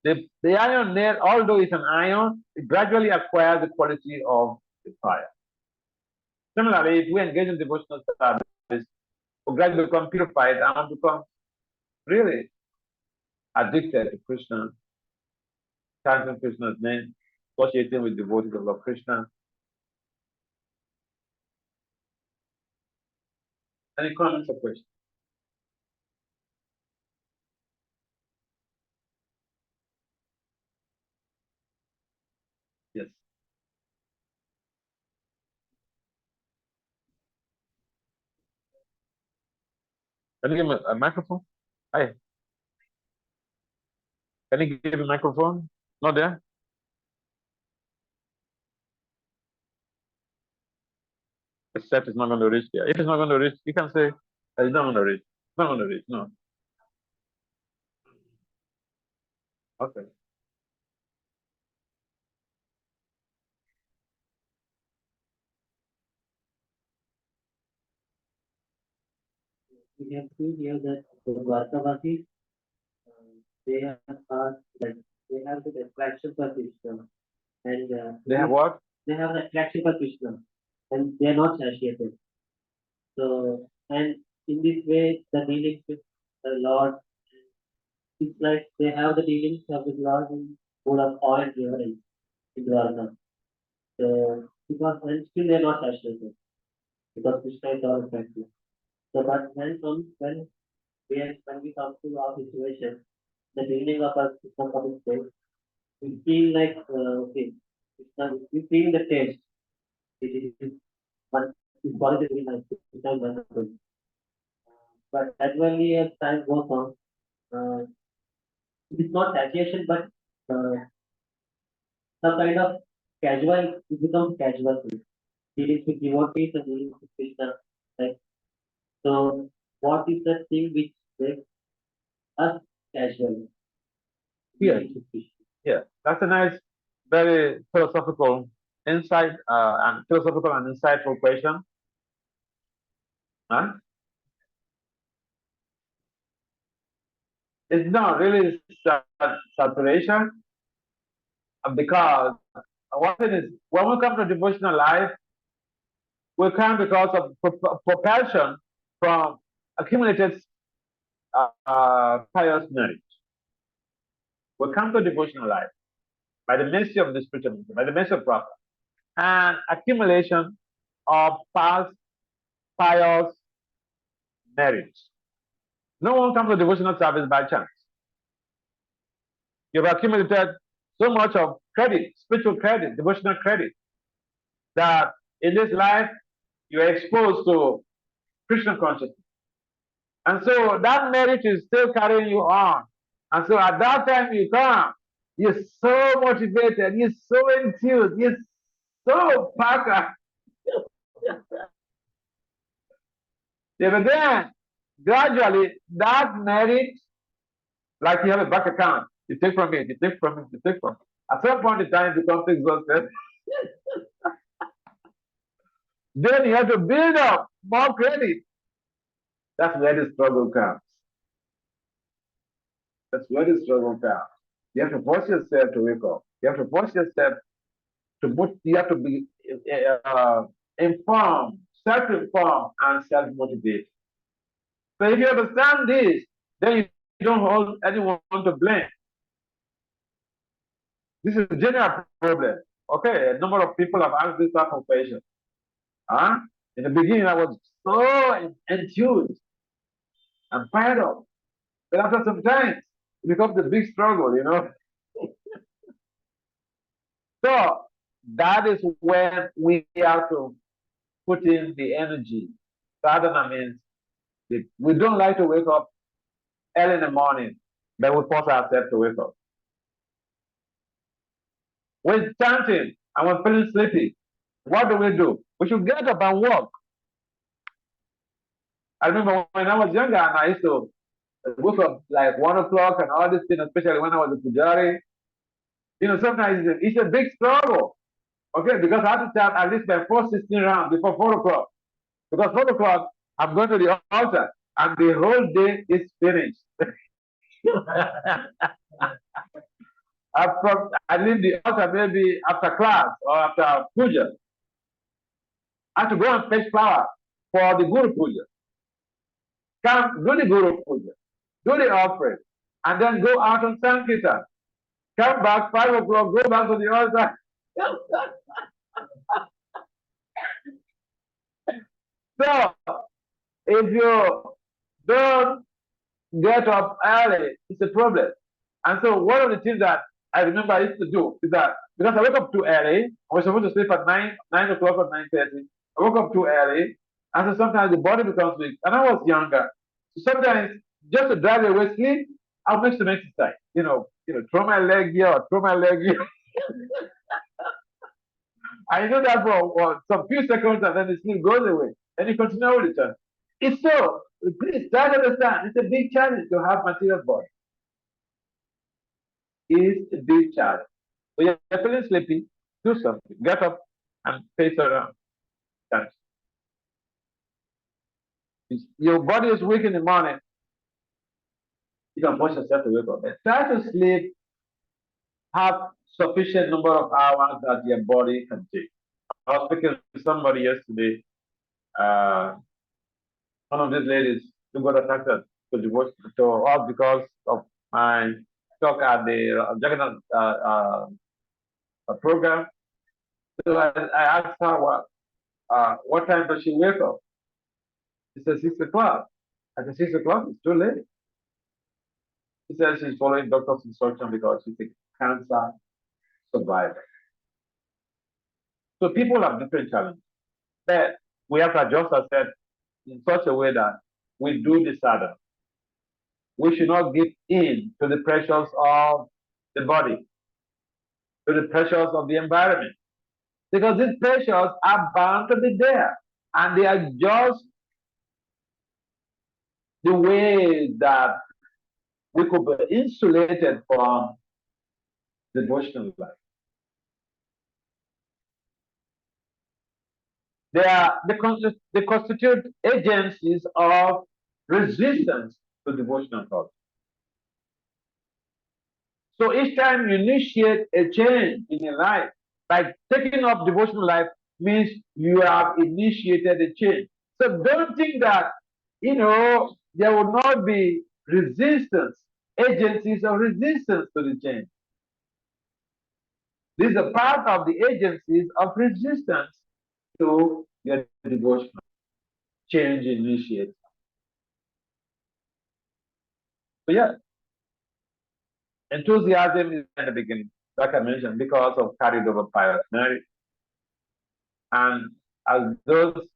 the iron nail, although it's an iron, it gradually acquires the quality of the fire. Similarly, if we engage in devotional service, we gradually become purified and become really addicted to Krishna, chanting Krishna's name, associating with devotees of Lord Krishna. Any comments or questions? Yes. Can you give me a microphone? Hi. Can you give me a microphone? Not there? The set is not going to reach there. If it's not going to reach, you can say, it's not going to reach. It's not going to reach. No. Okay. We have seen here that the Dwarkavasis, they have like they have the attraction for Krishna, and They have what? they have the attraction for Krishna, and they are not satiated. So, and in this way, the dealings with the Lord, it's like they have the dealings of the Lord in full of awe and reverence in Dwarka. So, because and still they are not satiated, because Krishna is all attractive. So, but when we come to our situation, the beginning of our system coming state, we feel like okay, we feel the taste. It is one is quality very nice, it's not wonderful. But gradually as time goes on, uh, it is not satiation, but some kind of casual. It becomes casual. Dealing with devotees and dealing with Krishna. Right? So, what is the thing which makes us casual? Yeah. Yeah. That's a nice, very philosophical insight and philosophical and insightful question. Huh? It's not really saturation because one thing is when we come to devotional life, we come because of propulsion from accumulated pious merit. We come to devotional life by the mercy of the spiritual, by the mercy of prophet, and accumulation of past pious merits. No one comes to devotional service by chance. You've accumulated so much of credit, spiritual credit, devotional credit, that in this life you are exposed to Krishna consciousness. And so that merit is still carrying you on. And so at that time you come, you're so motivated, you're so enthused, you're so packed. Yeah, but then gradually that merit, like you have a bank account, you take from it, you take from it, you take from it. At some point in time, it becomes exhausted. Then you have to build up more credit. That's where the struggle comes. That's where the struggle comes. You have to force yourself to wake up. You have to force yourself you have to be informed, self-informed, and self-motivated. So if you understand this, then you don't hold anyone to blame. This is a general problem. Okay, a number of people have asked this type of question. Huh? In the beginning, I was so enthused and fired up. But after some time, it becomes a big struggle, you know. So that is when we have to put in the energy. Sadhana means we don't like to wake up early in the morning, but we force ourselves to wake up. We're chanting and we're feeling sleepy. What do? We should get up and walk. I remember when I was younger and I used to wake up like 1 o'clock and all this thing, especially when I was a Pujari. You know, sometimes it's a big struggle. Okay, because I have to start at least by 4:16 rounds before 4 o'clock. Because 4 o'clock, I'm going to the altar and the whole day is finished. I leave the altar maybe after class or after puja. I have to go and fetch flower for the Guru Puja. Come, do the Guru Puja, do the offering, and then go out on Sankirtan. Come back 5 o'clock, go back to the altar. So, if you don't get up early, it's a problem. And so, one of the things that I remember I used to do is that because I wake up too early, I was supposed to sleep at 9 o'clock or 9:30. I woke up too early, and so sometimes the body becomes weak. And I was younger, so sometimes just to drive away sleep, I'll make some exercise. Throw my leg here or throw my leg here. I do that for some few seconds, and then the sleep goes away. And you continue with it. It's so. Please try to understand. It's a big challenge to have material body. It's a big challenge. So you're feeling sleepy, do something. Get up and face around. Dance. Your body is weak in the morning. You can force yourself to wake up. And try to sleep, have sufficient number of hours that your body can take. I was speaking to somebody yesterday. One of these ladies who got attracted to divorce to us because of my talk at the Jagannath program. So I asked her what time does she wake up? She said 6 o'clock. I said 6 o'clock is too late. She said she's following doctor's instruction because she's a cancer survivor. So people have different challenges. But we have to adjust ourselves in such a way that we do the sadhana. We should not give in to the pressures of the body, to the pressures of the environment. Because these pressures are bound to be there. And they are just the way that we could be insulated from devotional life. They constitute agencies of resistance to devotional thought. So each time you initiate a change in your life, like taking up devotional life means you have initiated a change. So don't think that, there will not be resistance, agencies of resistance to the change. This is a part of the agencies of resistance to your devotional change initiated. So yeah, enthusiasm is in the beginning, like I mentioned, because of carried over pious merit. And as those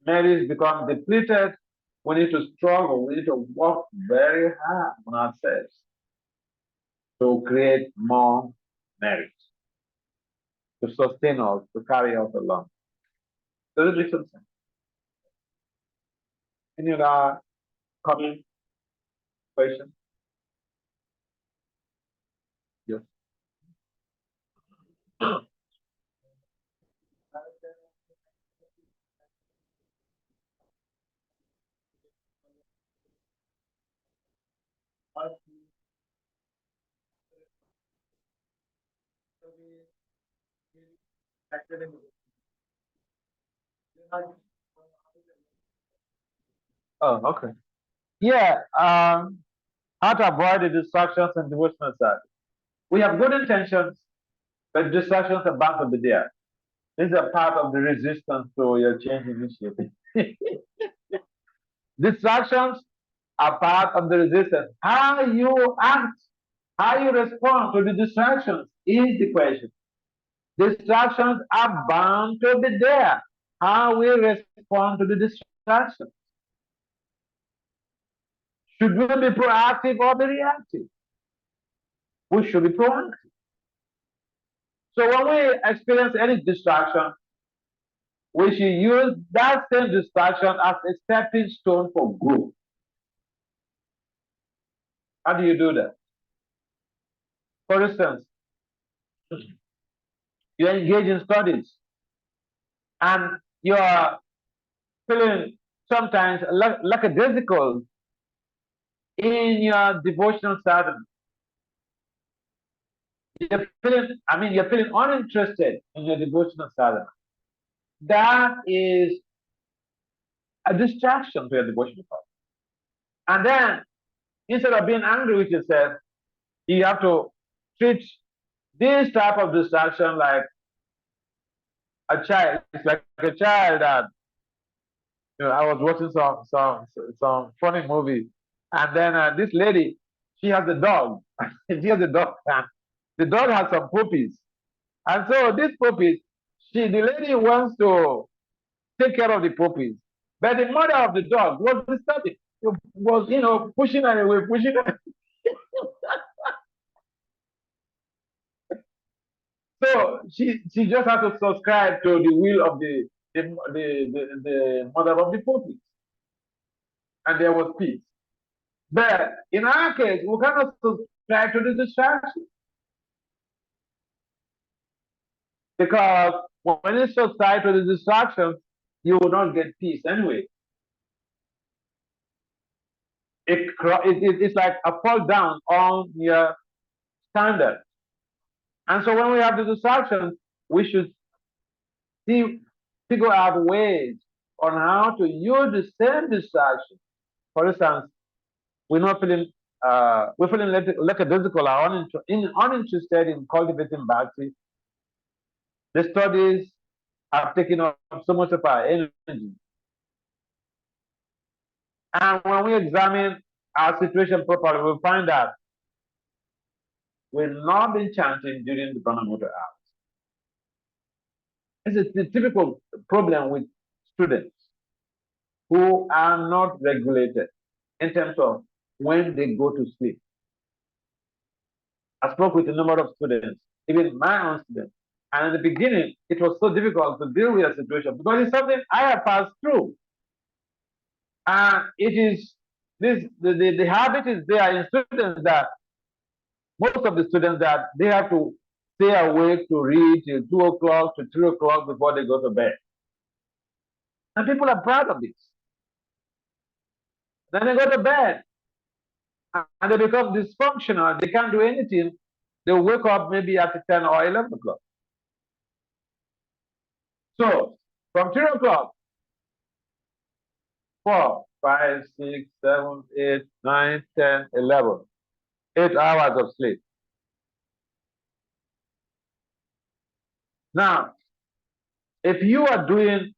merits become depleted, we need to struggle, we need to work very hard on ourselves to create more merit, to sustain us, to carry us along. Does it make sense? Any other comment, question? Yes. Oh, okay. Yeah, how to avoid the distractions and devotional side. We have good intentions, but distractions are bound to be there. This is a part of the resistance to your change initiative. Distractions are part of the resistance. How you act, how you respond to the distractions is the question. Distractions are bound to be there. How we respond to the distractions. Should we be proactive or be reactive? We should be proactive. So when we experience any distraction, we should use that same distraction as a stepping stone for growth. How do you do that? For instance, you engage in studies and you are feeling sometimes lackadaisical in your devotional sadhana. You're feeling uninterested in your devotional sadhana. That is a distraction to your devotional path. And then, instead of being angry with yourself, you have to treat this type of distraction like a child. It's like a child that I was watching some funny movie, and then this lady, she has a dog. She has a dog, and the dog has some puppies, and so these puppies, the lady wants to take care of the puppies, but the mother of the dog was disturbing, was pushing her away, pushing her. So she just had to subscribe to the will of the mother of the puppies, and there was peace. But in our case, we cannot subscribe to the distraction because when you subscribe to the distractions, you will not get peace anyway. It's like a fall down on your standard. And so when we have the distractions, we should figure out ways on how to use the same distraction. For instance, we're feeling lackadaisical or uninterested in cultivating Bhakti. The studies have taken up so much of our energy. And when we examine our situation properly, we'll find that we've not been chanting during the Brahmamutra hours. This is the typical problem with students who are not regulated in terms of when they go to sleep. I spoke with a number of students, even my own students. And in the beginning, it was so difficult to deal with a situation because it's something I have passed through. And it is the habit is there in students that most of the students that they have to stay awake to read till 2 o'clock to 3 o'clock before they go to bed. And people are proud of this. Then they go to bed and they become dysfunctional. They can't do anything. They wake up maybe at 10 or 11 o'clock. So from 3 o'clock, 4, 5, 6, 7, 8, 9, 10, 11, 8 hours of sleep. Now, if you are doing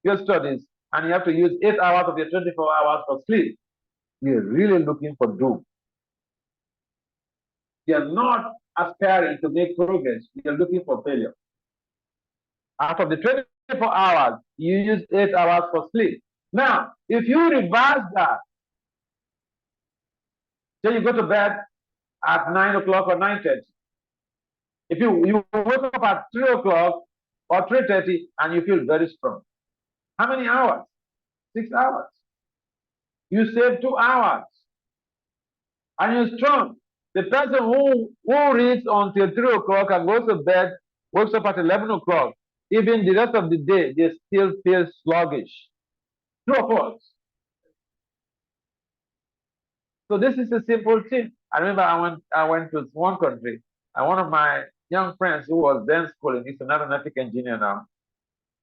your studies and you have to use 8 hours of your 24 hours for sleep, you're really looking for doom. You're not aspiring to make progress. You're looking for failure. Out of the 24 hours, you use 8 hours for sleep. Now, if you reverse that, say you go to bed at 9 o'clock or 9:30. If you wake up at 3 o'clock or 3:30 and you feel very strong. How many hours? 6 hours. You save 2 hours and you're strong. The person who reads until 3 o'clock and goes to bed, wakes up at 11 o'clock, even the rest of the day, they still feel sluggish. True or false? So this is a simple thing. I remember I went to one country, and one of my young friends who was then schooling, he's an aeronautic engineer now,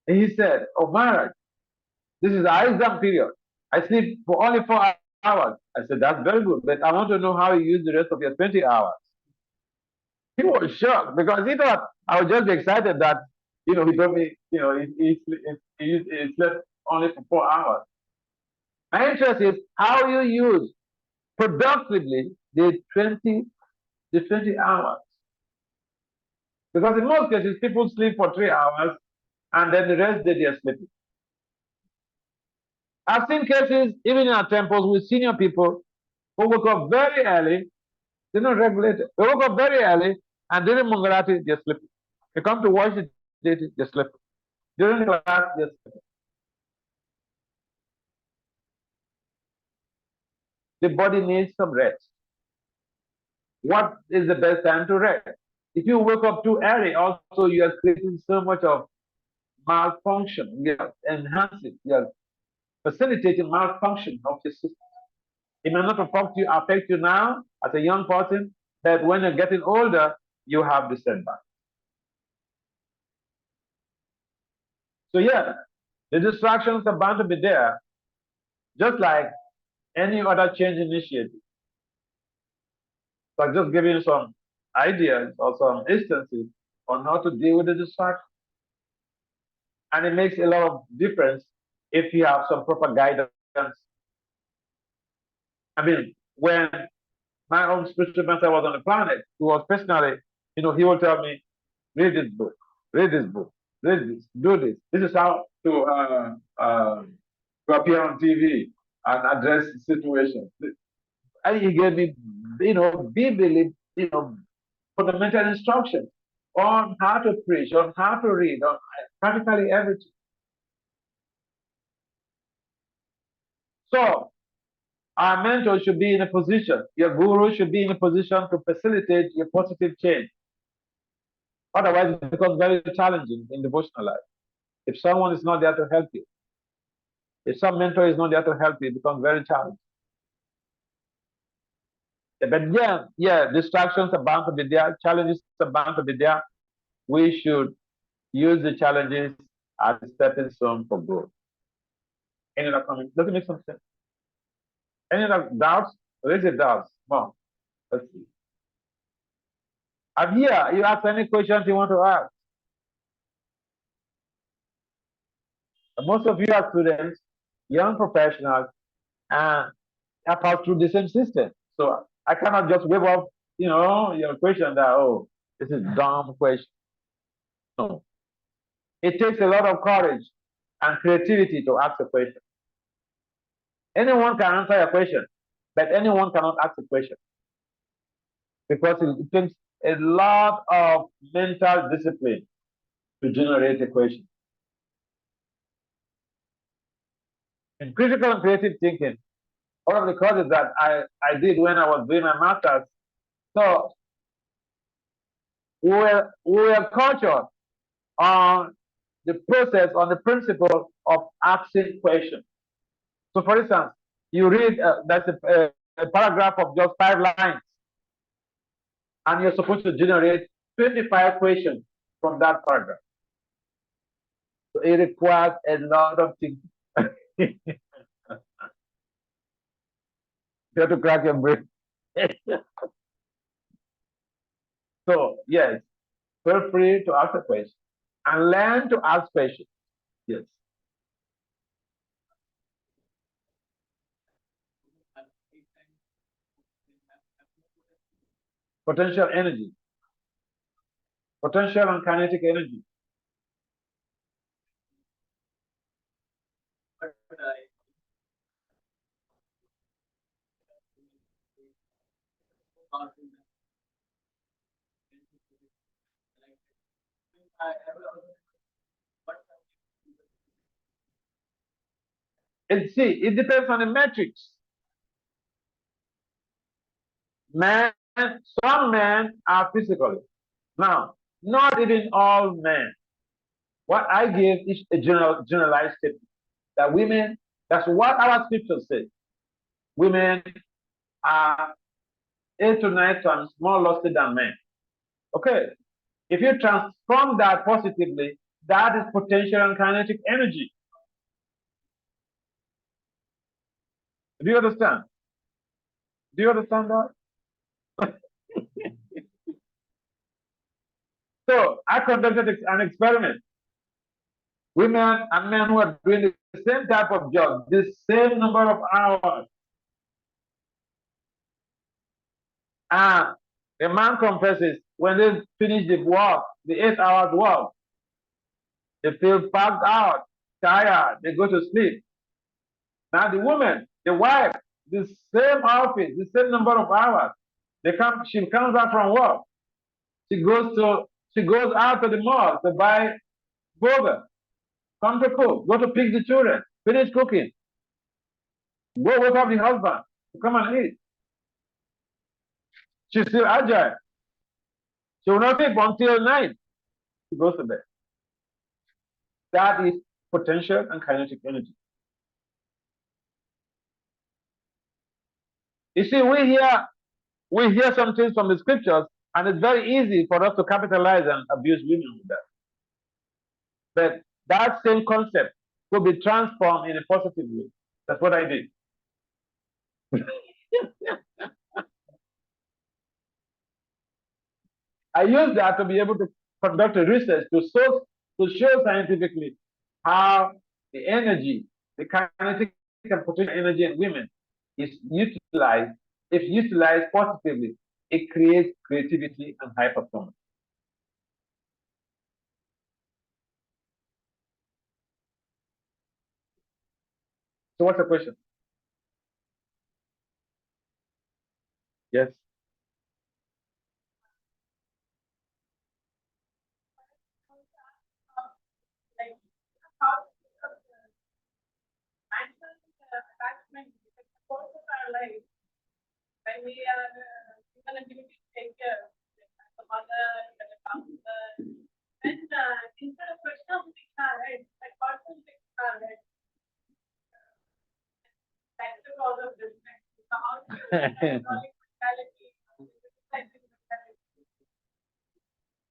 and he said, "Oh, Maharaj, this is the exam period. I sleep for only 4 hours." I said, "That's very good, but I want to know how you use the rest of your 20 hours." He was shocked because he thought I was just excited that, he told me, he slept only for 4 hours. My interest is how you use productively the 20 hours. Because in most cases, people sleep for 3 hours and then the rest day they are sleeping. I've seen cases, even in our temples, with senior people who wake up very early, they're not regulated. They woke up very early and during Mangalati, they're sleeping. They come to watch the deity, they're sleeping. During the class, they're sleeping. The body needs some rest. What is the best time to rest? If you wake up too early, also you are creating so much of malfunction. You are enhancing, you are facilitating malfunction of the system. It may not affect you now as a young person, but when you're getting older, you have the setback. So yeah, the distractions are bound to be there, just like any other change initiative. So I'm just giving you some ideas or some instances on how to deal with the distraction. And it makes a lot of difference if you have some proper guidance. I mean, when my own spiritual mentor was on the planet, he was personally, he would tell me, read this book, read this book, read this, do this. This is how to appear on TV and address situations. And he gave me, vividly, fundamental instructions on how to preach, on how to read, on practically everything. So our mentor should be in a position, your guru should be in a position to facilitate your positive change. Otherwise, it becomes very challenging in devotional life. If someone is not there to help you, if some mentor is not there to help you, it becomes very challenging. But yeah, distractions are bound to be there, challenges are bound to be there. We should use the challenges as a stepping stone for growth. Any other comments? Does it make some sense? Any other doubts? Raise your doubts. Come on. Let's see. I'm here. You ask any questions you want to ask. Most of you are students, young professionals, and have passed through the same system. So I cannot just wave off, your question that, oh, this is a dumb question. No. It takes a lot of courage and creativity to ask a question. Anyone can answer a question, but anyone cannot ask a question. Because it takes a lot of mental discipline to generate a question. In critical and creative thinking, one of the courses that I did when I was doing my master's, so we were cultured on the process, on the principle of asking questions. So, for instance, you read that's a paragraph of just 5 lines, and you're supposed to generate 25 questions from that paragraph. So it requires a lot of thinking. You have to crack your brain. So, yes, feel free to ask a question and learn to ask questions. Yes. Potential energy, potential and kinetic energy. It depends on the metrics. Man, some men are physical. Now, not even all men. What I give is a generalized statement that women, that's what our scriptures say. Women are 8 to 9 times more lusty than men. Okay. If you transform that positively, that is potential and kinetic energy. Do you understand? Do you understand that? So I conducted an experiment. Women and men who are doing the same type of job, the same number of hours. And the man confesses when they finish the work, the 8 hours work, they feel packed out, tired, they go to sleep. Now the woman, the wife, the same outfit, the same number of hours. She comes back from work. She goes out to the mall to buy burger, come to cook, go to pick the children, finish cooking, go wake up the husband to come and eat. She's still agile. She will not sleep until night. She goes to bed. That is potential and kinetic energy. You see, we hear some things from the scriptures, and it's very easy for us to capitalize and abuse women with that. But that same concept could be transformed in a positive way. That's what I did. I used that to be able to conduct a research to show scientifically how the energy, the kinetic and potential energy in women is utilized. If utilized positively, it creates creativity and high performance. So what's the question? Yes.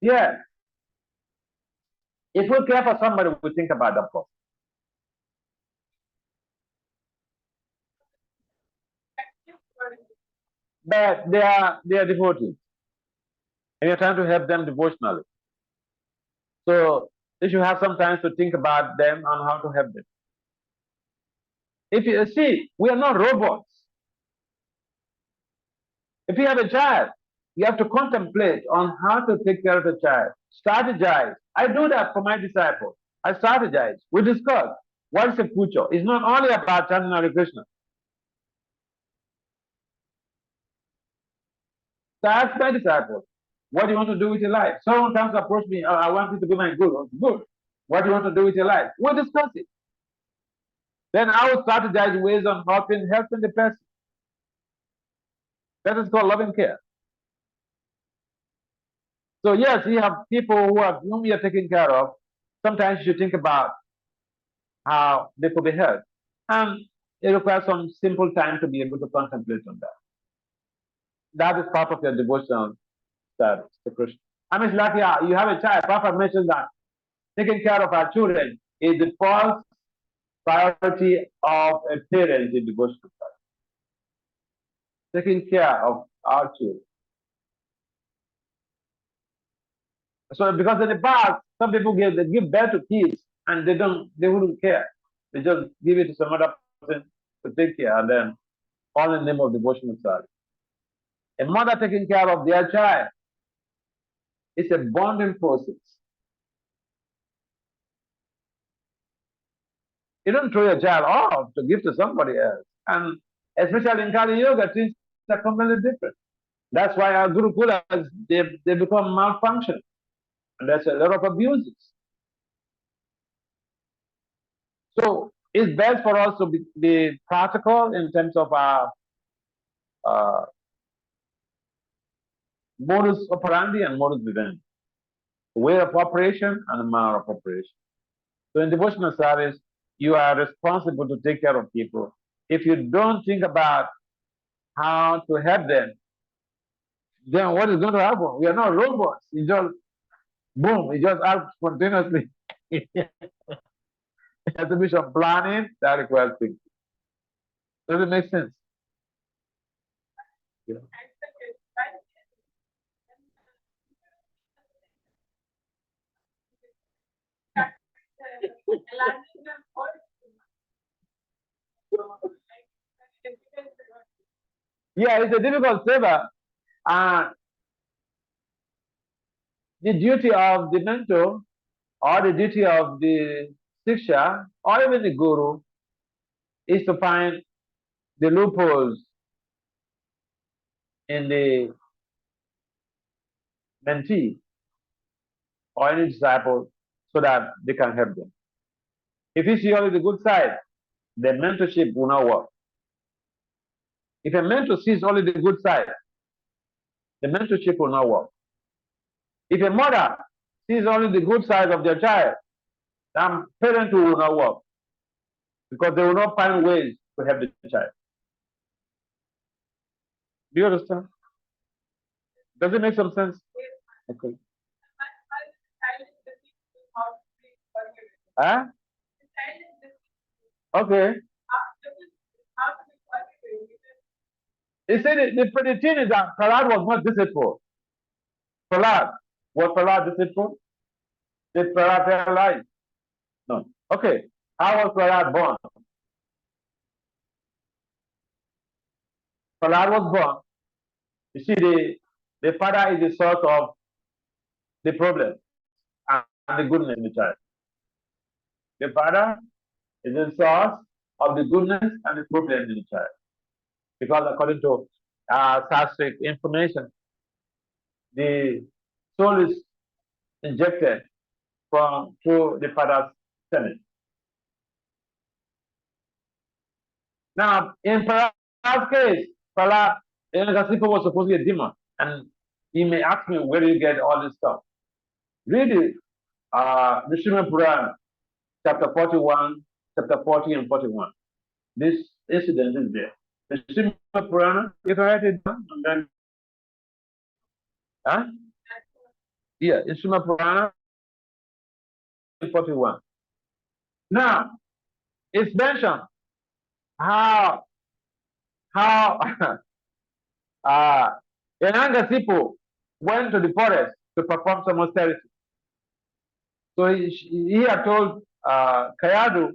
Yeah. If we care for somebody, we think about them first. But they are devotees, and you're trying to help them devotionally. So you should have some time to think about them and how to help them. If you see, we are not robots. If you have a child, you have to contemplate on how to take care of the child. Strategize. I do that for my disciples. I strategize. We discuss what is the future. It's not only about chanting Hare Krishna. So I ask my disciples, what do you want to do with your life? Someone comes to approach me, oh, I want you to be my guru. Good. What do you want to do with your life? We'll discuss it. Then I will strategize ways on helping the person. That is called loving care. So yes, you have people whom you are taking care of. Sometimes you should think about how they could be helped. And it requires some simple time to be able to contemplate on that. That is part of your devotional service to Krishna. I mean, it's like you have a child. Papa mentioned that taking care of our children is the first priority of a parent in devotional service. Taking care of our children. So because in the past, some people give birth to kids and they wouldn't care. They just give it to some other person to take care and then all in the name of devotional service. A mother taking care of their child is a bonding process. You don't throw your child off to give to somebody else. And especially in Kali Yoga, things are completely different. That's why our Gurukulas, they become malfunctioning. And there's a lot of abuses. So it's best for us to be practical in terms of our modus operandi and modus vivendi, way of operation and manner of operation. So in devotional service, you are responsible to take care of people. If you don't think about how to help them, then what is going to happen? We are not robots. You just boom, it just acts spontaneously. It has to be some planning that requires thinking. Does it make sense? Yeah. Yeah, it's a difficult seva. The duty of the mentor or the duty of the Siksha or even the Guru is to find the loopholes in the mentee or any disciple so that they can help them. If you see only the good side, the mentorship will not work. If a mentor sees only the good side, the mentorship will not work. If a mother sees only the good side of their child, then parenthood will not work because they will not find ways to help the child. Do you understand? Does it make some sense? Okay. Huh? Okay. He said the thing is that Prahlad was not deceitful. Was Prahlad deceitful? Did Prahlad tell lies? No. Okay. How was Prahlad born? Prahlad was born. You see, the father is the source of the problem and the goodness in the child. The father is the source of the goodness and the problem in the child. Because according to Sastric information, the soul is injected through the father's stomach. Now, in Prahlad's case, Prahlad was supposed to be a demon. And he may ask me, where do you get all this stuff? Read it, Vishnu Purana, chapter 41, chapter 40 and 41. This incident is there. Vishnu Purana, if I write it down, and then, huh? Yeah, Vishnu Purana 41. Now, it's mentioned how Yanangasipu went to the forest to perform some austerity. So he had told Kayadu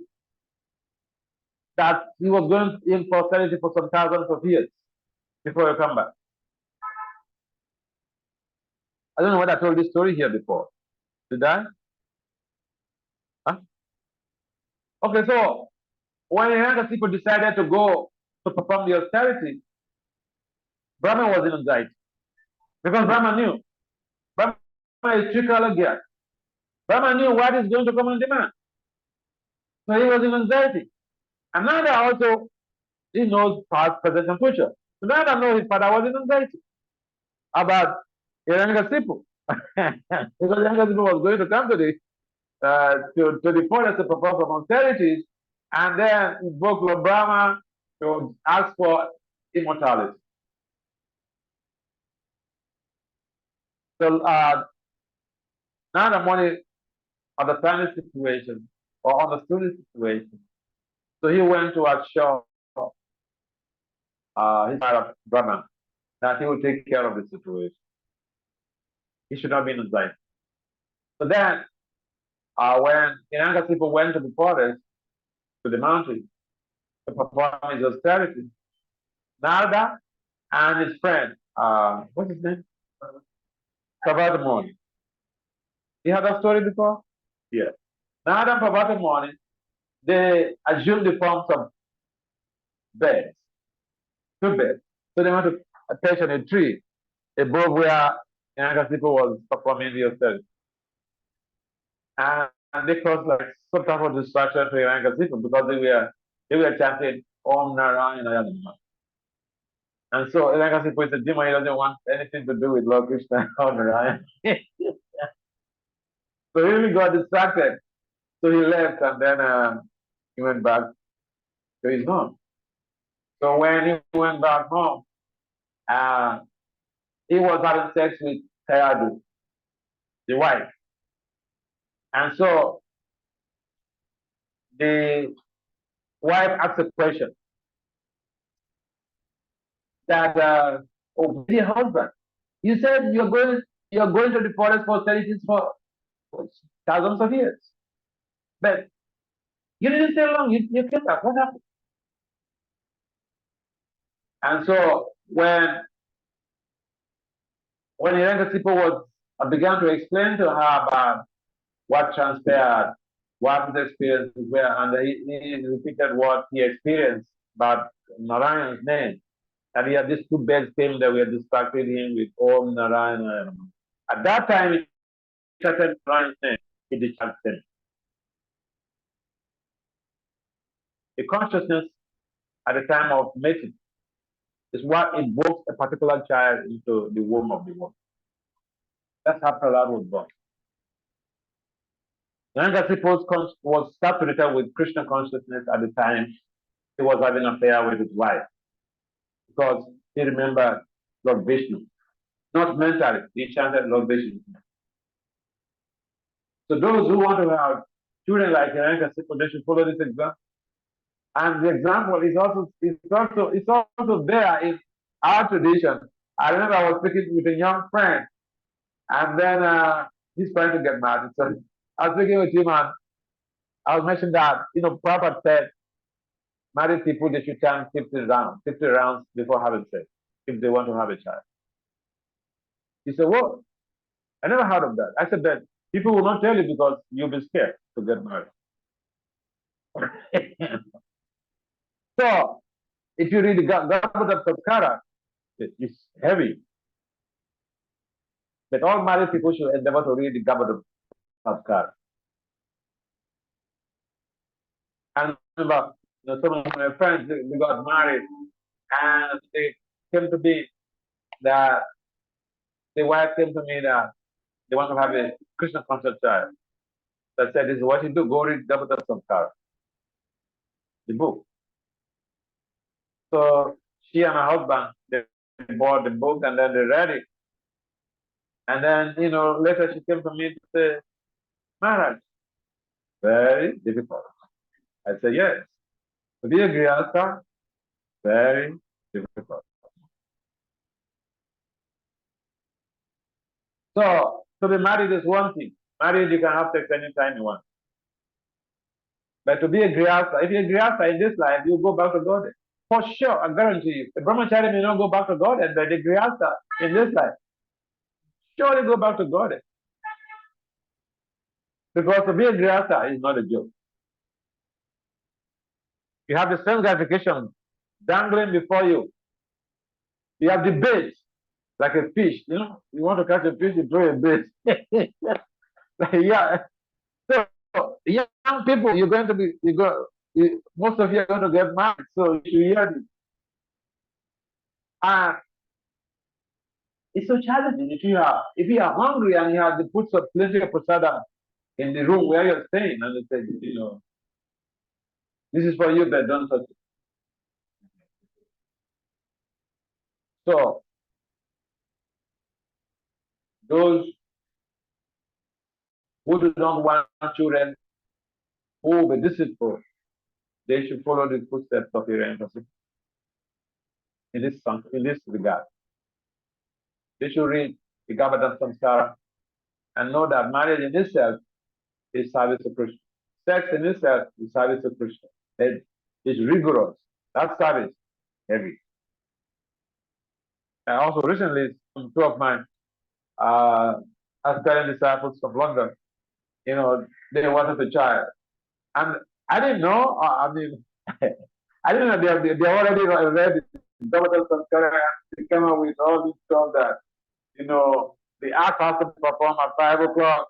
that he was going in for austerity for some thousands of years before he come back. I don't know whether I told this story here before. Did I? Huh? Okay, so when Yanangasipu decided to go to perform the austerity, Brahma was in anxiety. Because Brahma knew. Brahma is Trikalagya. Brahma knew what is going to come on demand. So he was in anxiety. And Nanda also, he knows past, present, and future. So Nanda knows his father was in anxiety about Hiranyakasipu. Because Hiranyakasipu was going to come to to the forest to perform some austerities, and then invoke Lord Brahma to ask for immortality. So now the money understanding situation or understood the situation. So he went to assure his father Brahman that he will take care of the situation. He should not be in anxiety. So then when Hiranyakasipu went to the forest, to the mountain, to perform his austerity, Narada and his friend, what's his name? Pravathamuni. You heard that story before? Yeah. Narada and Pravathamuni, they assumed the forms of birds, two birds. So they went to perch on a tree above where Hiranyakasipu was performing the austerity. And they caused like some type of distraction to Hiranyakasipu because they were chanting Om Narayana Yadama. And so Hiranyakasipu said, Jima, he doesn't want anything to do with Lord Krishna or Narayana. So he really got distracted. So he left and then he went back to his home. So when he went back home, uh, he was having sex with Kayadu, the wife. And so the wife asked a question that, oh, dear husband, you said you're going to the forest for 30 for thousands of years. But you didn't stay long, you came back. What happened? And so when Hiranyakasipu was began to explain to her about what transpired, what his experiences were, and he repeated what he experienced about Narayan's name. And he had these two birds came that were distracting him with Om Narayana. At that time, he started Narayan's name, he distracted him. The consciousness at the time of mating is what invokes a particular child into the womb of the woman. That's how Prahlad was born. Hiranyakasipu was saturated with Krishna consciousness at the time he was having an affair with his wife because he remembered Lord Vishnu. Not mentally, he chanted Lord Vishnu. So those who want to have children like Hiranyakasipu, they should follow this example. And the example is also there in our tradition. I remember I was speaking with a young friend, and then he's trying to get married. So I was speaking with him, and I was mentioning that Prabhupada said married people they should chant 50 rounds before having sex if they want to have a child. He said, "Well, I never heard of that." I said that people will not tell you because you'll be scared to get married. So if you read the Gabata Saskara, it's heavy. But all married people should endeavor to read the Gabata Saskara. And remember, some of my friends they got married and they came to me that the wife came to me that they want to have a Krishna conscious child. So I said, "This is what you do. Go read Gabata Saskara, the book." So she and her husband they bought the book and then they read it. And then later she came to me to say, "Maharaj, very difficult." I said, "Yes. To be a grihastha, very difficult." So to be married is one thing. Married you can have sex anytime you want. But to be a grihastha, if you're a grihastha in this life, you go back to God. For sure, I guarantee you. The brahmachari may not go back to God, but the grihastha in this life, surely go back to God. Because to be a grihastha is not a joke. You have the sense gratification dangling before you. You have the bait, like a fish. You want to catch a fish, you throw a bait. Yeah. So young people, most of you are going to get married. So you should hear this. And it's so challenging if you are hungry and you have the put some plenty of prasada in the room where you're staying, and they say, this is for you, but don't touch it. So those who do not want children who will be disciplined, they should follow the footsteps of your ancestors in this regard. They should read the Gabbadan Samskara and know that marriage in itself is service to Krishna. Sex in itself is service to Krishna. It's rigorous. That service heavy. And also recently, two of my aspiring disciples from London, they wanted a child. And I didn't know, I mean, I didn't know they already read Gabbadan Samskara. They came up with all this stuff that, the act has to perform at 5 o'clock.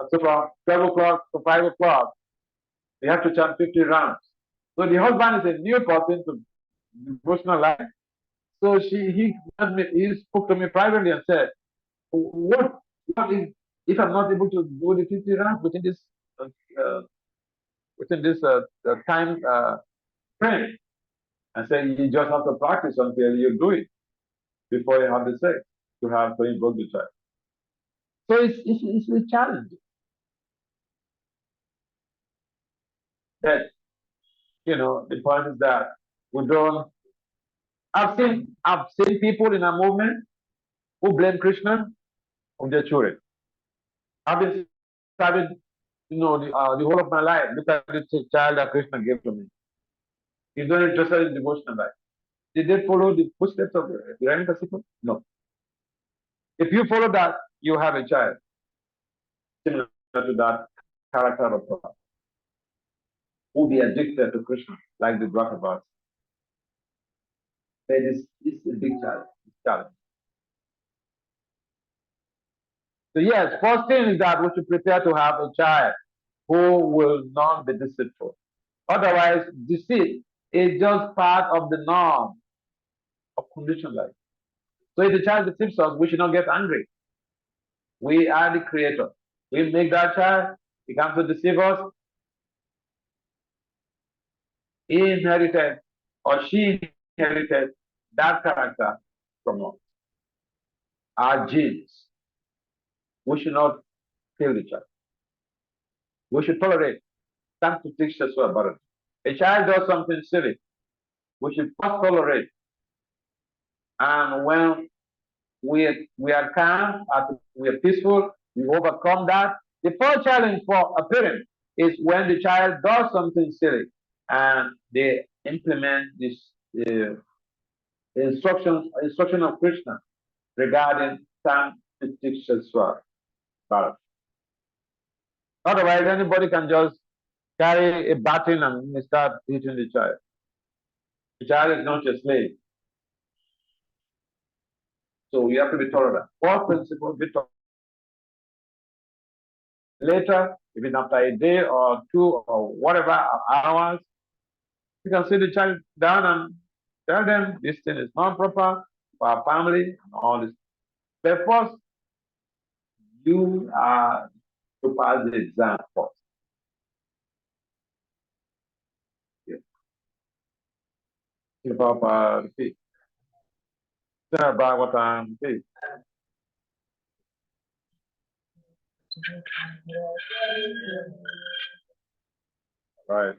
So from 12 o'clock to 5 o'clock, they have to chant 50 rounds. So the husband is a new person to devotional life. So he spoke to me privately and said, what if I'm not able to do the 50 rounds within this time frame? I said, you just have to practice until you do it before you have the sex to invoke the child. So it's a challenge. But the point is that we don't. I've seen people in a movement who blame Krishna on their children. I've been studied, the whole of my life. Look at this child that Krishna gave to me. He's not interested in devotional life. Did they follow the footsteps of the Hiranyakasipu? No. If you follow that, you have a child similar to that character of God, who will be addicted to Krishna, like the Dwakabas. It's a big challenge. So yes, first thing is that we should prepare to have a child who will not be deceitful. Otherwise, deceit is just part of the norm of conditioned life. So if the child deceives us, we should not get angry. We are the creator. We make that child, he comes to deceive us. He inherited or she inherited that character from us. Our genes. We should not kill the child. We should tolerate. Time to teach us about it. A child does something silly. We should first tolerate. And when we are calm, we are peaceful, we overcome that. The first challenge for a parent is when the child does something silly and they implement this instruction of Krishna regarding Samtiksha. Otherwise, anybody can just carry a baton and start hitting the child. The child is not a slave. So we have to be tolerant. Fourth principle, be tolerant. Later, even after a day or two or whatever hours, you can sit the child down and tell them this thing is not proper for our family and all this. But first, you are to pass the exam first. Yes. Repeat. About what I'm saying. Right.